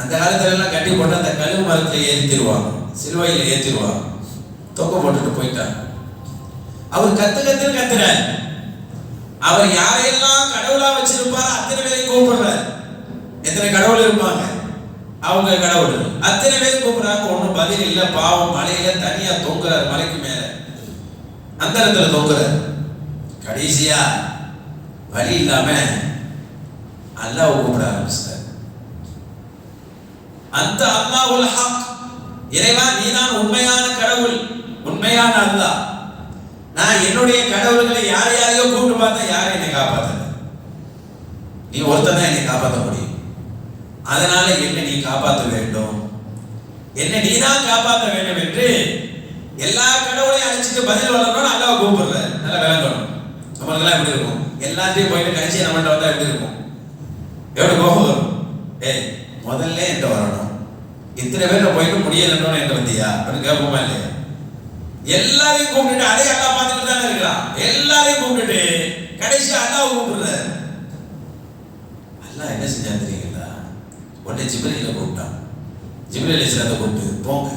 அந்த காலத்துல எல்லாம் கட்டி போட்டு அந்த கழுவு மரத்துல ஏற்றிடுவாங்க, சிலுவையில ஏற்றிடுவாங்க. தொக்க போட்டுட்டு போயிட்டாங்க. அவர் கத்துன்னு கத்துறாரு. அவர் யாரையெல்லாம் கடவுளா வச்சிருப்பாரோ அத்தனை பேரையும் கூப்பிடுறாரு. எத்தனை கடவுள் இருப்பாங்க, அவங்க கடவுள் அத்தனை பேரும் கூப்பிடுறாங்க. ஒன்றும் பதில் இல்லை. பாவம் மலையில தனியா தொங்குறார், மலைக்கு மேல அந்தரத்துல தொங்குறார். கடைசியா வழி இல்லாம அல்லாஹ் கூப்பிட ஆரம்பிச்சார். அந்த அல்லாஹுல் ஹக், இறைவா நீதான் உண்மையான கடவுள், உண்மையான அல்லாஹ். நான் என்னுடைய கடவுள்களை யார் யாரையோ கூப்பிட்டு பார்த்தா யாரும் என்னை காப்பாத்தல, நீ ஒருத்தன் தான் என்னை காப்பாற்ற முடியும். அதனால என்னை நீ காப்பாற்ற வேண்டும், என்னை நீ தான் காப்பாற்ற வேண்டும் என்று எல்லா கடவுளையும் அழைச்சிட்டு பதில் வரணும்னு அல்லாஹ் கூப்பிடுற. நல்லா விளங்கணும். நம்மளுக்கெல்லாம் எப்படி இருக்கும், எல்லாத்தையும் போயிட்டு கடைசி நம்மள்ட்ட வந்தா எப்படி இருக்கும், எப்படி கோபம் வரும். முதல்ல என்கிட்ட வரணும், இத்தனை பேர்ல போயிட்டு முடியலன்னு என்கிட்ட வந்தியா அப்படின்னு கேட்போமா இல்லையா? எல்லாரையும் கூப்பிட்டுட்டு அதே அல்லாஹ் பார்த்துட்டு தானே இருக்கிறான். எல்லாரையும் கூப்பிட்டுட்டு கடைசி அல்லாஹ் கூப்பிடுறாரு. அல்லாஹ் என்ன செஞ்சான்னு தெரியுங்களா? உடனே ஜிப்ரீலை கூப்பிட்டான். ஜிப்ரீல் அலைஹிஸ்ஸலாத்தை கூப்பிட்டு, போங்க,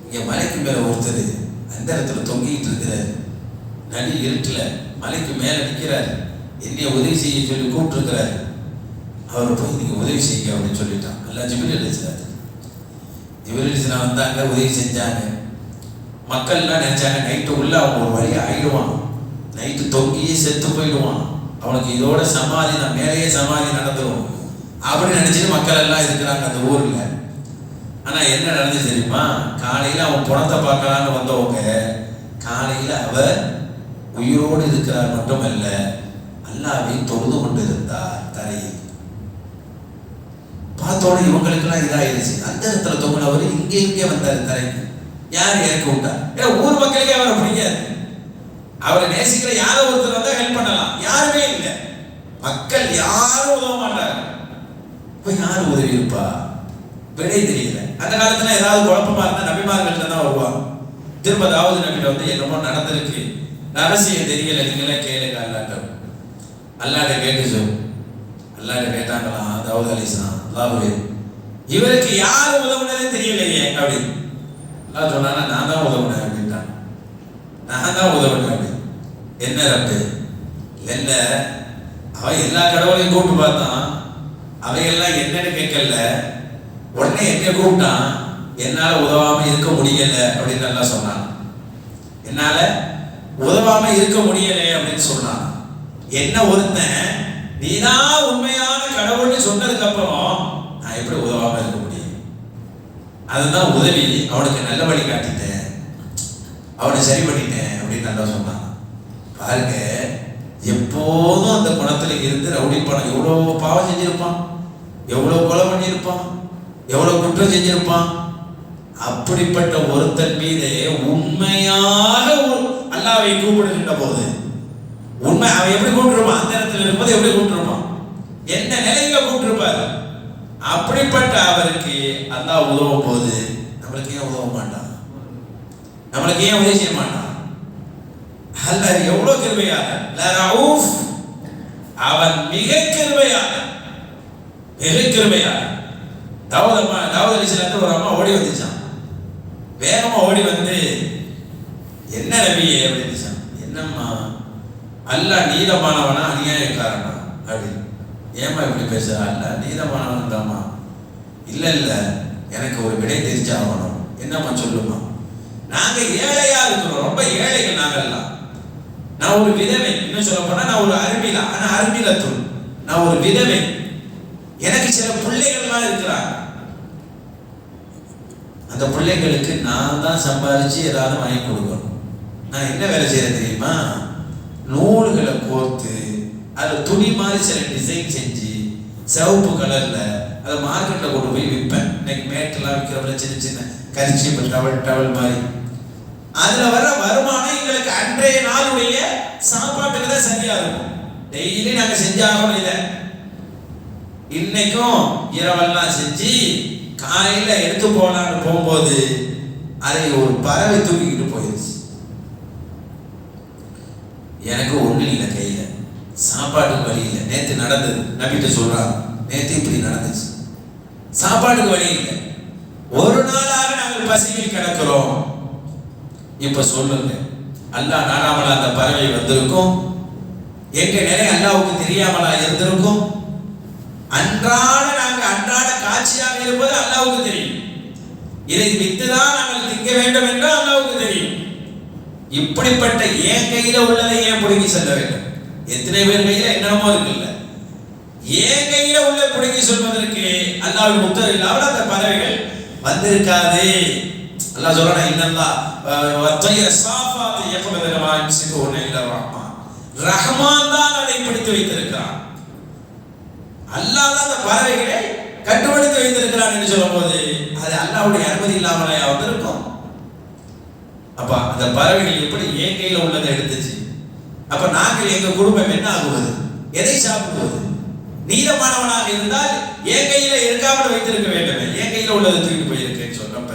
இங்க மலைக்கு மேல ஒருத்தர் அந்த இடத்துல தொங்கிட்டு இருக்கிறார், நடி இருட்டுல மலைக்கு மேல நிற்கிறாரு, என்னைய உதவி செய்ய சொல்லி கூப்பிட்டு இருக்கிறாரு, அவரை போய் நீங்க உதவி செய்யுங்க அப்படின்னு சொல்லிட்டான். அல்லாஹ் ஜிப்ரீல் அலைஹிஸ்ஸலாத்தை. ஜிப்ரீல் அலைஹிஸ்ஸலாம் வந்தாங்க, உதவி செஞ்சாங்க. மக்கள்லாம் நினைச்சாங்க நைட்டு உள்ள அவங்க ஒரு வழியா ஆயிடுவான், நைட்டு தொங்கியே செத்து போயிடுவான், அவனுக்கு இதோட சமாதி, நான் மேலேயே சமாதி நடந்துடும் அப்படின்னு நினைச்சிட்டு மக்கள் எல்லாம் இருக்கிறாங்க அந்த ஊர்ல. ஆனா என்ன நடந்துச்சு தெரியுமா? காலையில அவன் பணத்தை பார்க்கலான்னு வந்தவங்க காலையில அவர் உயிரோடு இருக்கிறார் மட்டுமல்ல, அல்லாஹ்வை தொழுது கொண்டு இருந்தார் தரையில். பார்த்தோட இவங்களுக்கெல்லாம் இதாயிருச்சு. அந்த இடத்துல தொங்கினவர் இங்கே வந்தார் தரைக்கு. யார் இறக்கி விட்டார்? ஏன்னா ஊர் மக்களுக்கே அவரை பிடிக்காது. அவரை நேசிக்கிற யாரோ ஒருத்தர் வந்தா ஹெல்ப் பண்ணலாம், யாருமே இல்லை. மக்கள் யாரும் உதவ மாட்டாங்க. இப்ப யாரு உதவி இருப்பா? விடை தெரியல. அந்த காலத்துல ஏதாவது குழப்பமா இருந்தா நபிமார்கள்ட்ட தான் வருவாங்க. திரும்ப தாவூது நபிட்ட வந்து என்னமோ நடந்திருக்கு, ரகசியம் தெரியல, நீங்களே கேளுங்க அல்லாட்ட. அல்லாட்ட கேட்டு சொல்லு. அல்லாட்ட கேட்டாங்களாம் தாவூத் அலைஹிஸ்ஸலாம், அல்லாஹ்வே இவருக்கு யாரு உதவுனதே தெரியலையே அப்படின்னு. அல்லாஹ் சொன்னானா, நான் தான் உதவுனேன் அப்படின்ட்டான். நான் தான் உதவுனேன் அப்படி. என்ன ரப்பு? இல்ல அவன் எல்லா கடவுளையும் கூப்பிட்டு பார்த்தான், அவையெல்லாம் என்னன்னு கேட்கல. உடனே என்ன கூப்பிட்டான், என்னால உதவாம இருக்க முடியல அப்படின்னு எல்லாம் சொன்னான். என்னால உதவாம இருக்க முடியல அப்படின்னு சொன்னான். என்ன ஒருத்தன் நீதான் உண்மையான கடவுள்னு சொன்னதுக்கு அப்புறம் நான் எப்படி உதவாம இருக்க முடியும்? அதுதான் உதவி. அவனுக்கு நல்ல வழி காட்டிட்டேன், அவனை சரி பண்ணிட்டேன் அப்படின்னு நல்லா சொன்னான். பாருங்க, எப்போதும் அந்த குணத்துல இருந்து ரவுடி பணம் எவ்வளவு பாவம் செஞ்சிருப்பான், எவ்வளவு கொலை பண்ணியிருப்பான், எவ்வளவு குற்றம் செஞ்சிருப்பான். அப்படிப்பட்ட ஒருத்தன் மீது உண்மையாக அல்லாஹ்வை கூப்பிடுகின்ற போது உண்மை அவன் எப்படி கூப்பிட்டுருப்பான்? அந்த இடத்துல இருக்கும்போது எப்படி கூப்பிட்டுருப்பான்? என்ன நிலையில கூப்பிட்டுருப்பாரு? அப்படிப்பட்ட அவருக்கு அல்லாஹ் உதவும் போது நம்மளுக்கு ஏன் உதவ மாட்டான்? நம்மளுக்கு ஏன் உதவி செய்ய மாட்டான்? அல்லாஹ் எவ்வளவு கிருபையாளன், ரவுஃப். அவன் மிக கிருபையாளன், மிக கிருபையாளன். தாவூத் அலைஹிஸ்ஸலாம் ஒரு அம்மா ஓடி வந்துச்சான். வேகமா ஓடி வந்து, என்ன நபியே அப்படின்னுச்சான். என்னம்மா, அல்லாஹ் நீதமானவனா அநியாயக்காரனா அப்படின்னு. ஏமா இப்படி பேசுற? அல்லாஹ் நீதமானவன் தாம்மா. இல்ல இல்ல, எனக்கு ஒரு விடை தெரிஞ்சாகணும். என்னம்மா சொல்லுமா? நாங்க ஏழையா இருக்கிறோம், ரொம்ப ஏழைகள் நாங்கெல்லாம். நான் ஒரு விதவை, இன்னும் சொல்ல போனா நான் ஒரு அருமிலா, ஆனா அருமிலத்துள் நான் ஒரு விதவை. எனக்கு சில பிள்ளைகள்லாம் இருக்கிறாங்க. அந்த பிள்ளைகளுக்கு நான் தான் சம்பாதிச்சு ஏதாவது வாங்கி கொடுக்கணும். நான் என்ன வேலை செய்யறேன் தெரியுமா? நூல்களை கோர்த்து அதில் துணி மாதிரி சில டிசைன் செஞ்சு சிவப்பு கலர்ல அதை மார்க்கெட்ல கொண்டு போய் விற்பேன். இன்னைக்கு மேட்டெல்லாம் விற்கிறப்ப சின்ன சின்ன கரிச்சி டவல் மாதிரி. அதுல வர வருமானம் எங்களுக்கு அன்றைய நாளுடைய சாப்பாட்டுக்கு தான் சரியா இருக்கும். டெய்லி நாங்க செஞ்சாகணும். இதை இன்னைக்கும் இரவெல்லாம் செஞ்சு காலையில எடுத்து போலான்னு போகும்போது அதை ஒரு பறவை தூக்கிக்கிட்டு போயிடுச்சு. எனக்கு ஒண்ணு இல்லை கையில, சாப்பாட்டுக்கு வழி இல்லை. நேத்து நடந்தது நபிட்ட சொல்றாங்க, நேத்து இப்படி நடந்துச்சு, சாப்பாட்டுக்கு வழி இல்லை. ஒரு நாளாக நாங்கள் பசியில் கிடக்கிறோம். இப்ப சொல்லுங்க, அல்லாஹ் நாடாமலா அந்த பறவை வந்திருக்கும்? எங்க நிலை அல்லாஹ்வுக்கு தெரியாமலா இருந்திருக்கும்? அன்றாட காட்சியாக இருப்பது அல்லாஹ்வுக்கு தெரியும். இதை வித்துதான் நாங்கள் திங்க வேண்டும் என்று அல்லாஹ்வுக்கு தெரியும். இப்படிப்பட்ட ஏன் கையில உள்ளதை ஏன் பிடுங்கி செல்ல வேண்டும்? எத்தனை பேர் கையில என்னென்னமோ இருக்குல்ல, ஏன் கையில உள்ள பிடுங்கி சொல்வதற்கு அல்லாஹ்வின் உத்தரவு இல்லாமல் அந்த பறவைகள் வந்திருக்காது. அல்லாஹ் சொல்றான், இன்னல்லாஹ் வத்தய சாஃபாத் யக்பதமா யும்சிகுன இல்ல ரஹ்மான். ரஹ்மான் தான் அதை பிடித்து வைத்திருக்கிறான். அல்லாஹ் தான் அந்த பறவைகளை கட்டுப்படுத்தி வைத்திருக்கிறான் என்று சொல்லும்போது அது அல்லாஹ்வுடைய அனுமதி இல்லாமலையா வந்திருக்கும்? அப்ப அந்த பறவைகள் எப்படி என் கையில உள்ளதை எடுத்துச்சு? அப்ப நாங்கள் எங்க குடும்பம் என்ன ஆகுவது? எதை சாப்பிடுவது? நீதமானவனாக இருந்தால் என் கையில இருக்காமல் வைத்திருக்க வேண்டும். என் கையில உள்ளதை தூக்கிட்டு போயிருக்கேன்னு சொன்னப்ப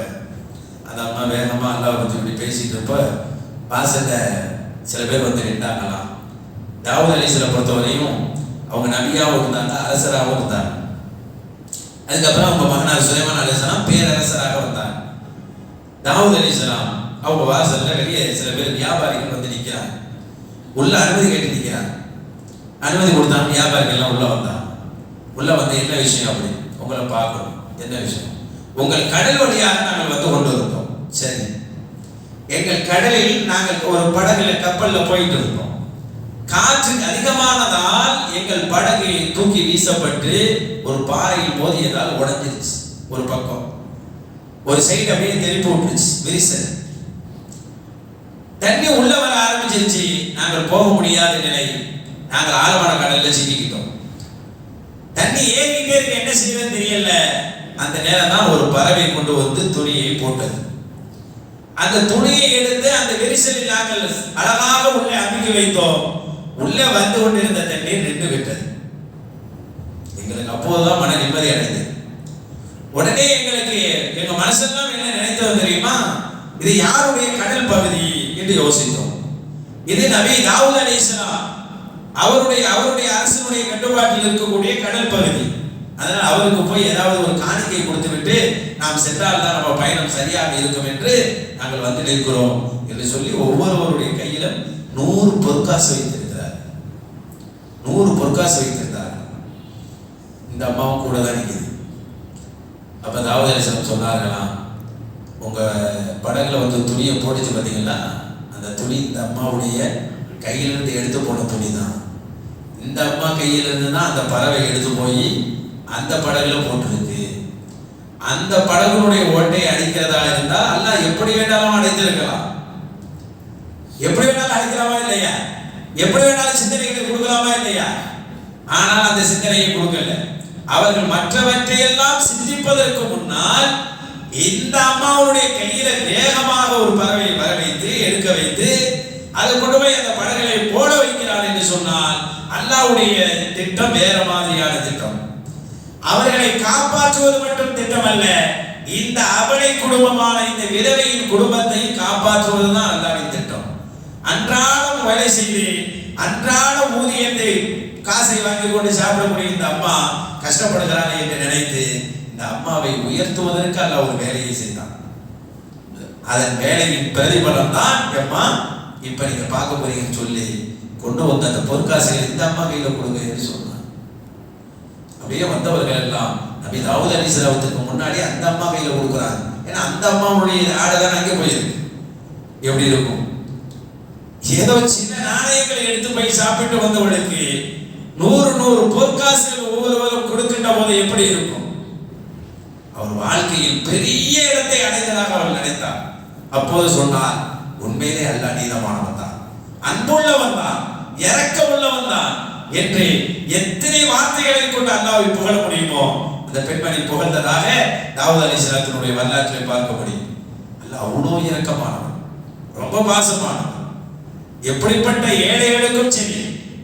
அந்த அம்மா வேகமா அல்லாஹ் பத்தி இப்படி பேசிட்டு இருப்ப வாசல்ல சில பேர் வந்து நின்றாங்களாம். தாவூத் அலைஹிஸ்ஸலாம் பொறுத்தவரையும் அவங்க நபியாவும் இருந்தாங்க, அரசராகவும் இருந்தாங்க. அதுக்கப்புறம் அவங்க மகனார் சுலைமான் அலைஹிஸ்ஸலாம் பேரரசராக வந்தாங்க. தாவூத் அலைஹிஸ்ஸலாம் அவங்க வாசல்ல வெளியே சில பேர் வியாபாரிகள் வந்து நிற்கிறாங்க. உள்ள அனுமதி கேட்டு நிற்கிறாங்க. அனுமதி கொடுத்தாங்க. வியாபாரிகள்லாம் உள்ள வந்தாங்க. உள்ள வந்து என்ன விஷயம் அப்படி? உங்களை பார்க்கணும். என்ன விஷயம்? உங்கள் கடல் வழியாக நாங்கள் வந்து கொண்டு வந்தோம். சரி, எங்கள் கடலில் நாங்கள் ஒரு படகுல கப்பல்ல போயிட்டு இருந்தோம். காற்று அதிகமானதால் எங்கள் படகு தூக்கி வீசப்பட்டு ஒரு பாறையில் மோதியதால் உடைஞ்சிருச்சு ஒரு பக்கம். ஒரு சைடு அப்படியே திருப்பி விட்டுருச்சு விரிசல். தண்ணி உள்ள வர ஆரம்பிச்சிருச்சு. நாங்கள் போக முடியாத நிலை. நாங்கள் ஆழமான கடல்ல சிக்கிக்கிட்டோம். தண்ணி ஏறிக்கிட்டே இருக்க, என்ன செய்யறதுன்னு தெரியல. அந்த நேரம் தான் ஒரு பறவை கொண்டு வந்து துணியை போட்டது. அந்த துணியை எடுத்து அந்த விரிசலில் நாங்கள் அழகாக உள்ளே அமைக்க வைத்தோம். உள்ளே வந்து கொண்டிருந்த தண்ணீர் நின்று விட்டது. எங்களுக்கு அப்போதுதான் மன நிம்மதி அடைந்தது. உடனே எங்களுக்கு எங்க மனசெல்லாம் என்ன நினைத்தது தெரியுமா? இது யாருடைய கடல் பகுதி என்று யோசித்தோம். இது நபி தாவூத் அலைஹிஸ்ஸலாம் அவருடைய அரசனுடைய கட்டுப்பாட்டில் இருக்கக்கூடிய கடல் பகுதி. அதனால் அவருக்கு போய் ஏதாவது ஒரு காணிக்கை கொடுத்து விட்டு நாம் சென்றால் தான் நம்ம பயணம் சரியாக இருக்கும் என்று நாங்கள் வந்து நிற்கிறோம் என்று சொல்லி ஒவ்வொருவருடைய கையிலும் 100 பொற்காசு வைத்திருக்கிறார். 100 பொற்காசு வைத்திருந்தார். இந்த அம்மாவும் கூட தான் நிற்குது. அப்ப தாவூத் அலைஹிஸ்ஸலாம் சொன்னார்களாம், உங்க படகுல வந்து துணியை போட்டுச்சு பார்த்தீங்களா, அந்த துணி இந்த அம்மாவுடைய கையிலிருந்து எடுத்து போன துணி தான். இந்த அம்மா கையிலிருந்து தான் அந்த பறவை எடுத்து போய் அந்த படகுல போட்டிருக்கு. அந்த படகுடைய ஓட்டையை அடிக்கிறதா இருந்தா அல்லாஹ் எப்படி வேணாலும் அடைத்திருக்கலாம். எப்படி வேணாலும் அடிக்கலாமா இல்லையா? எப்படி வேணாலும் சிந்தனைகளை கொடுக்கலாமா இல்லையா? ஆனால் அந்த சிந்தனையை கொடுக்கல. அவர்கள் மற்றவற்றையெல்லாம் சிந்திப்பதற்கு முன்னால் இந்த அம்மாவுடைய கையில வேகமாக ஒரு பறவையை வர வைத்து எடுக்க வைத்து அதை கொண்டு போய் அந்த படகுகளை போட வைக்கிறார் என்று சொன்னால் அல்லாஹ்வுடைய திட்டம் வேற மாதிரியான திட்டம். அவர்களை காப்பாற்றுவது மட்டும் திட்டம் அல்ல, இந்த அபலை குடும்பமான இந்த விதவையின் குடும்பத்தை காப்பாற்றுவதுதான் அல்லாஹ்வின் திட்டம். அன்றாடம் வேலை செய்து அன்றாட ஊதியத்தை காசை வாங்கி கொண்டு சாப்பிடக்கூடிய இந்த அம்மா கஷ்டப்படுகிறார்கள் என்று நினைத்து இந்த அம்மாவை உயர்த்துவதற்கு அல்லாஹ் ஒரு வேலையை செய்தான். அதன் வேலையின் பிரதிபலம் தான் அம்மா இப்ப நீங்க பார்க்க போறீங்கன்னு சொல்லி கொண்டு வந்த அந்த பொற்காசுகளை இந்த அம்மா கையில கொடுங்க என்று சொன்னார். அப்படியே வந்தவர்கள் எல்லாம் நபி தாவூத் அலைஹிஸ்ஸலாத்துக்கு முன்னாடி அந்த அம்மா கையில கொடுக்குறாங்க. ஏன்னா அந்த அம்மாவுடைய ஆடுதான் அங்கே போயிருக்கு. எப்படி இருக்கும்? ஏதோ சின்ன நாணயங்களை எடுத்து போய் சாப்பிட்டு வந்தவர்களுக்கு 100 பொற்காசுகள் ஒவ்வொருவரும் கொடுக்கின்ற போது எப்படி இருக்கும்? அவர் வாழ்க்கையில் பெரிய இடத்தை அடைந்ததாக அவர் நினைத்தார். அப்போது சொன்னார், உண்மையிலே அல்லாஹ் நீதமானவன் தான், அன்புள்ளவன் தான், இரக்கம் உள்ளவன் தான் என்று எத்தனை வார்த்தைகளை கொண்டு அல்லாஹ்வை புகழ முடியுமோ அந்த பெண்மணி புகழ்ந்ததாக தாவூத் அலைஹிஸ்ஸலாத்தினுடைய வரலாற்றை பார்க்க முடியும். அல்லாஹ் அவ்வளோ இரக்கமானவன், ரொம்ப பாசமானவன். எப்படிப்பட்ட ஏழைகளுக்கும் சரி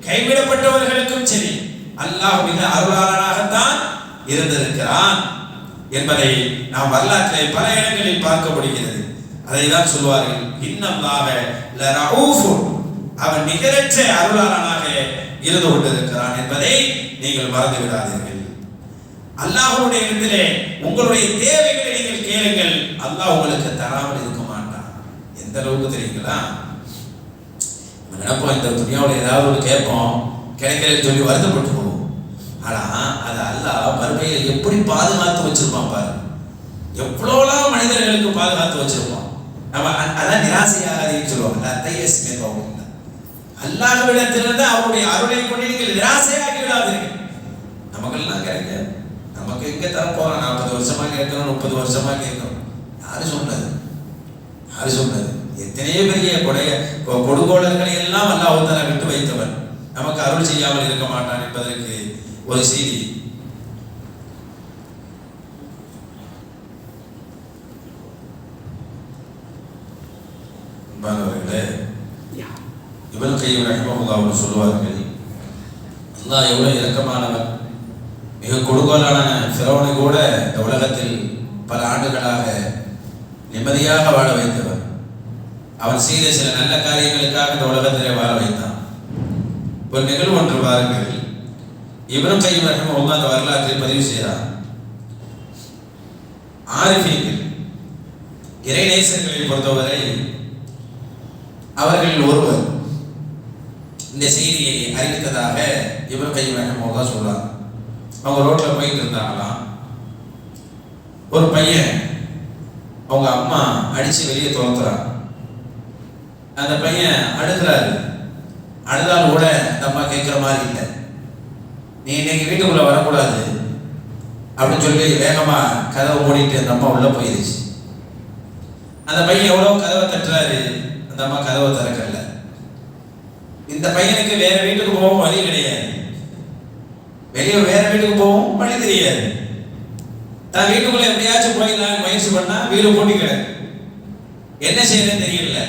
கைவிடப்பட்டவர்களுக்கும் சரி அல்லாஹ் மிக அருளாளனாகத்தான் இருந்திருக்கிறான் என்பதை நாம் வரலாற்றிலே பல இடங்களில் பார்க்க முடிகிறது. அதை தான் சொல்வார்கள், இன்னல்லாஹ லரஊஃபுன், அவன் நிகரற்ற அருளாளனாக இருந்து கொண்டிருக்கிறான் என்பதை நீங்கள் மறந்து விடாதீர்கள். அல்லாஹ்வுடைய இடத்திலே உங்களுடைய தேவைகளை நீங்கள் கேளுங்கள், அல்லாஹ் உங்களுக்கு தராமல் இருக்க மாட்டான். எந்த அளவுக்கு தெரியுங்களா? நினைப்போம் இந்த துணியாவில் ஏதாவது ஒரு கேட்போம், கிடைக்கலன்னு சொல்லி வருத்தப்பட்டு போவோம். ஆனா அது அல்லாஹ் மறுமையில எப்படி பாதுகாத்து வச்சிருப்பான் பாரு. எவ்வளோலாம் மனிதர்களுக்கு பாதுகாத்து வச்சிருப்பான். நம்ம அதான் நிராசையாகாதீன்னு சொல்லுவாங்க. அல்லாஹ்விடத்திலிருந்து அவருடைய அருளை கொண்டு நீங்கள் நிராசையாகி விடாதீர்கள். நமக்கெல்லாம் கிடைக்க நமக்கு எங்க தரப்போறோம்? 40 வருஷமா கேட்கிறோம், 30 வருஷமா கேட்கிறோம். யாரு சொன்னது? யாரு சொன்னது? எத்தனையோ பெரிய கொடுங்கோளர்களை எல்லாம் அல்லாஹ் தஆலா விட்டு வைத்தவன் நமக்கு அருள் செய்யாமல் இருக்க மாட்டான் என்பதற்கு ஒரு செய்தி. இப்னு கய்யிம் ரஹிமஹுல்லாஹ் சொல்லுவார்கள், அல்லாஹ் எவ்வளவு இரக்கமானவன். மிக கொடுங்கோலான ஃபிரௌனை கூட இந்த உலகத்தில் பல ஆண்டுகளாக நிம்மதியாக வாழ வைத்தவன். அவன் செய்த சில நல்ல காரியங்களுக்காக இந்த உலகத்திலே வாழ வைத்தான். ஒரு நிகழ்வு ஒன்று பாருங்கள். இப்னு கய்யிம் ரஹிமஹுல்லாஹ் அந்த வரலாற்றை பதிவு செய்கிறார். ஆரிஃபீன்கள், இறைநேசர்களை பொறுத்தவரை அவர்கள் ஒருவர் இந்த செய்தியை அறிவித்ததாக இப்னு கய்யிம் ரஹிமஹுல்லாஹ் சொல்றார். அவங்க ரோட்ல போயிட்டு இருந்தாங்களாம். ஒரு பையன் அவங்க அம்மா அடிச்சு வெளியே துரத்துறான். அந்த பையன் அழுகிறாரு. அழுதாலும் கூட அந்த அம்மா கேட்குற மாதிரி இல்லை. நீ இன்னைக்கு வீட்டுக்குள்ள வரக்கூடாது அப்படின்னு சொல்லி வேகமா கதவை மூடிட்டு அந்த அம்மா உள்ள போயிருச்சு. அந்த பையன் எவ்வளோ கதவை தட்டுறாரு, அந்த அம்மா கதவை திறக்கல. இந்த பையனுக்கு வேற வீட்டுக்கு போகவும் வழி கிடையாது, வெளியே வேற வீட்டுக்கு போகவும் வழி தெரியாது. தான் வீட்டுக்குள்ள எப்படியாச்சும் போயிடலாம் முயற்சி பண்ணா வீடு போட்டி கிடக்கு, என்ன செய்யறதுன்னு தெரியல.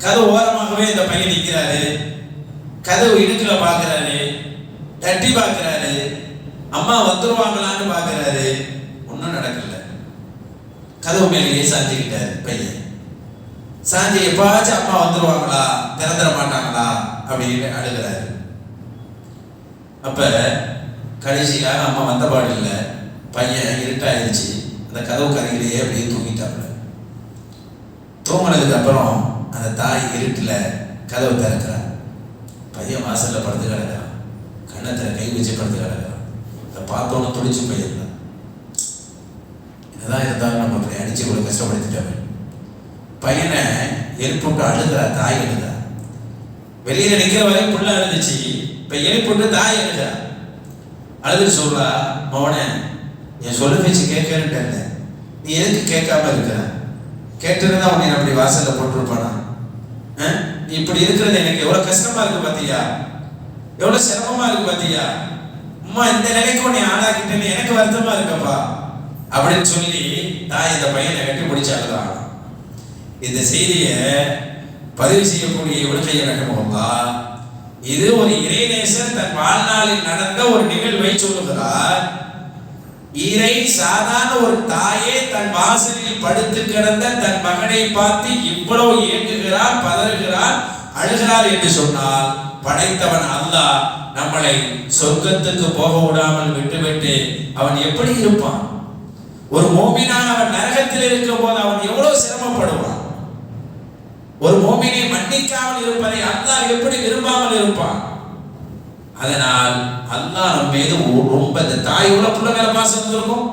கதவு ஓரமாகவே இந்த பையன் நிற்கிறாரு, கதவு இடுக்குல பாக்குறாரு, தட்டி பாக்குறாரு, அம்மா வந்துருவாங்களான்னு பாக்குறாரு, ஒன்றும் நடக்கல. கதவு மேலேயே சாஞ்சிக்கிட்டாரு பையன். சாஞ்சி எப்பாச்சும் அம்மா வந்துருவாங்களா, திறந்துட மாட்டாங்களா அப்படின்னு அழுகிறாரு. அப்ப கடைசியாக அம்மா வந்த பாடு இல்லை, பையன் இருட்டாயிருச்சு, அந்த கதவு கரையிலேயே அப்படியே தூங்கிட்டாங்க. தூங்கினதுக்கு அப்புறம் அந்த தாய் இருட்டுல கதவு திறக்கிறார். பையன் வாசல்ல படுத்து கிடக்கிறான், கண்ணத்துல கை வச்சு படுத்து கிடக்கிறான். அதை பார்த்தோன்னு துடிச்சு போயிருந்தான். என்னதான் இருந்தாலும் நம்ம அப்படி அடிச்சு கூட கஷ்டப்படுத்திட்டாங்க. பையனை எழுப்பிட்டு அழுகிறா, தாய் எழுதா. வெளியில நிக்கிற வரையும் புள்ள அழுதுச்சு, இப்ப எழுப்பிட்டு தாய் எழுதா. அழுது சொல்றா, மவனே என் சொல்ல பேச்சு கேட்கறேன்ட்டு, நீ எதுக்கு கேட்காம இருக்கிற? கேட்டுருந்தா உன்னை அப்படி வாசல்ல போட்டுருப்பானா? நீ இப்படி இருக்கிறது எனக்கு எவ்வளவு கஷ்டமா இருக்கு பாத்தியா, எவ்வளவு சிரமமா இருக்கு பாத்தியா, அம்மா இந்த நிலைக்கு உன்னை ஆளாக்கிட்டேன்னு எனக்கு வருத்தமா இருக்கப்பா அப்படின்னு சொல்லி தாய் இந்த பையனை கட்டி பிடிச்சாலுதான். இந்த செய்தியை பதிவு செய்யக்கூடிய இவற்றை ரஹ்மத்துல்லா, இது ஒரு இறைநேசர் தன் வாழ்நாளில் நடந்த ஒரு நிகழ்வை சொல்லுகிறார். இறை சாதாரண ஒரு தாயே தன் வாசலில் படுத்து கிடந்த தன் மகனை பார்த்து இவ்வளவு ஏங்குகிறார், பதறுகிறார், அழுகிறார் என்று சொன்னால் படைத்தவன் அல்லாஹ் நம்மளை சொர்க்கத்துக்கு போக விடாமல் விட்டுவிட்டு அவன் எப்படி இருப்பான்? ஒரு மோமினான் அவன் நரகத்தில் இருக்கும் போது அவன் எவ்வளவு சிரமப்படுவான்? ஒரு மோமினை மன்னிக்காமல் இருப்பதை அல்லாஹ் எப்படி விரும்பாமல் இருப்பான்? அதனால் அல்லாஹ் நம்ம மீது ரொம்ப, இந்த தாய் உள்ள புள்ள மேல பாசம் இருக்கும்,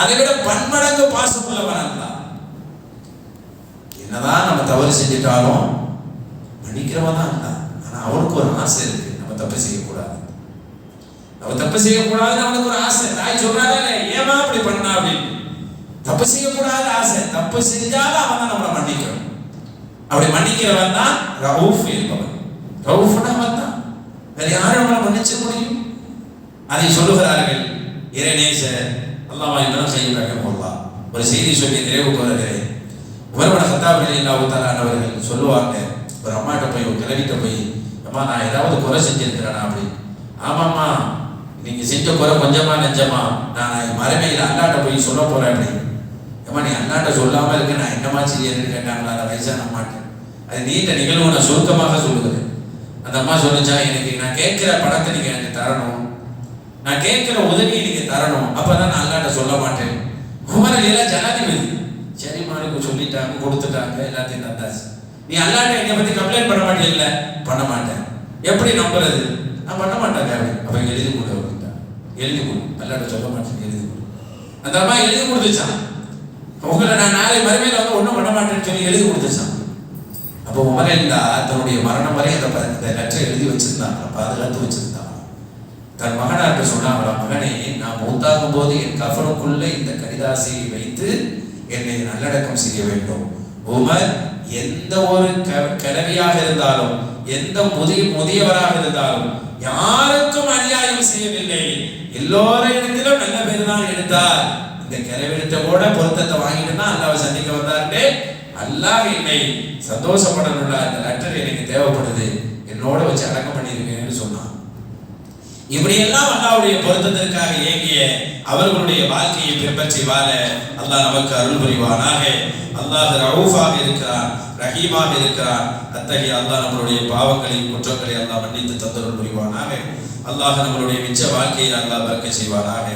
அதை விட பன்மடங்கு பாசம் உள்ளவன் அல்லாஹ். என்னதான் நம்ம தவறு செஞ்சிட்டாலும் மன்னிக்கிறவன் தான் அல்லாஹ். ஆனா அவனுக்கு ஒரு ஆசை இருக்கு, நம்ம தப்பு செய்யக்கூடாது, நம்ம தப்பு செய்யக்கூடாதுன்னு அவனுக்கு ஒரு ஆசை. தாய் சொல்றாங்க, ஏமா அப்படி பண்ணா அப்படின்னு. தப்பு செய்யக்கூடாத ஆசை, தப்பு செஞ்சாலும் அவன் தான் நம்மளை மன்னிக்கணும். அப்படி மன்னிக்கிறவன் தான் ரவுஃப் என்பவன். ரவுஃப்னா அவன் தான், வேற யாரும் நம்மளை மன்னிச்ச முடியும்? அதை சொல்லுகிறார்கள் இறைநேசர் அல்லாஹ் இப்னு கையிம் ரஹ்மத்துல்லாஹ். ஒரு செய்தி சொல்லி நிறைவுக்கு வருகிறேன். உமர் இப்னு கத்தாப் ரலியல்லாஹு தஆலா அவர்கள் சொல்லுவாங்க, ஒரு அம்மாட்ட போய், ஒரு கிழவிட்ட போய், அம்மா நான் ஏதாவது குறை செஞ்சிருக்கிறேனா அப்படின்னு. ஆமாம்மா, நீங்க செஞ்ச குறை கொஞ்சமா நெஞ்சமா, நான் மறுமையில் அல்லாட்ட போய் சொல்ல போறேன் அப்படின்னு. ஏமா நீ அல்லாட்ட சொல்லாம இருக்க, நான் என்னமா செய்யறேன்னு கேட்டாங்களா அந்த வயசான அம்மாட்ட. அது நீண்ட நிகழ்வு, நான் சுருக்கமாக சொல்லுகிறேன். அந்த அம்மா சொல்லிச்சா, எனக்கு நான் கேட்கிற பணத்தை நீங்க எனக்கு தரணும், நான் கேட்கிற உதவியை நீங்க தரணும், அப்பதான் நான் அல்லாட்ட சொல்ல மாட்டேன். உமர் எல்லாம் ஜனாதிபதி, சரிம்மா எனக்கு சொல்லிட்டாங்க, கொடுத்துட்டாங்க, எல்லாத்தையும் தந்தாச்சு, நீ அல்லாட்ட என்னை பத்தி கம்ப்ளைண்ட் பண்ண மாட்டேன்? இல்ல பண்ண மாட்டேன். எப்படி நம்புறது? நான் பண்ண மாட்டேன். அப்ப எழுதி கொடு அப்படின்ட்டா. எழுதி கொடு, அல்லாட்ட சொல்ல மாட்டேன், எழுதி கொடு. அந்த அம்மா எழுதி கொடுத்துச்சான், உங்களை நான் நாளை மறுமையில வந்து ஒன்றும் பண்ண மாட்டேன்னு சொல்லி எழுதி கொடுத்துச்சான். அப்போ உமரல்லா தன்னுடைய மரணம் வரை அந்த லெட்டரை எழுதி வச்சிருந்தாங்க, பாதுகாத்து வச்சிருந்தாங்க. தன் மகனாட்ட சொன்னாங்களா, மகனே நான் மூத்தாகும் போது என் கஃபனுக்குள்ள இந்த கடிதாசியை வைத்து என்னை நல்லடக்கம் செய்ய வேண்டும். உமர் எந்த ஒரு கிழவியாக இருந்தாலும், எந்த முதியவராக இருந்தாலும் யாருக்கும் அநியாயம் செய்யவில்லை, எல்லோரிடத்திலும் நல்ல பேர் தான் எடுத்தார். இந்த கிழவிடத்தை கூட பொருத்தத்தை வாங்கிட்டு தான் அல்லாவை சந்திக்க வந்தாரு. அல்லாஹ் என்னை சந்தோஷப்படணும்ல, அந்த லெட்டர் எனக்கு தேவைப்படுது, என்னோட வச்சு அடக்கம் பண்ணிருக்கேன்னு சொன்னான். இப்படியெல்லாம் அல்லாஹ்வுடைய பொருத்தத்திற்காக ஏங்கிய அவர்களுடைய வாழ்க்கையை பின்பற்றி வாழ அல்லாஹ் நமக்கு அருள் புரிவானாக. அல்லாஹ் ரவுஃபாக இருக்கிறான், ரஹீமாக இருக்கிறான். அத்தகைய அல்லாஹ் நம்மளுடைய பாவங்களை, குற்றங்களை அல்லாஹ் மன்னித்து தந்தருள் புரிவானாக. அல்லாஹ் நம்மளுடைய மிச்ச வாழ்க்கையை அல்லாஹ் பரக்கத் செய்வானாக.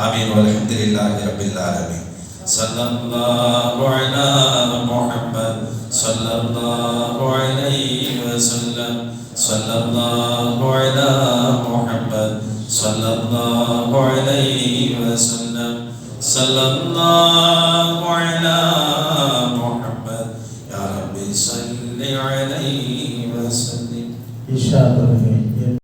ஆமீன். வல்ஹம்துலில்லாஹி ரப்பில் ஆலமீன். ஸல்லல்லாஹு அலா முஹம்மத் ஸல்லல்லாஹு அலைஹி வஸல்லம். ஸல்லல்லாஹு அலா முஹம்மத் ஸல்லல்லாஹு அலைஹி வஸல்லம். ஸல்லல்லாஹு அலா முஹம்மத் யா ரப்பி ஸல்லி அலைஹி வஸல்லம். இன்ஷா அல்லாஹ்.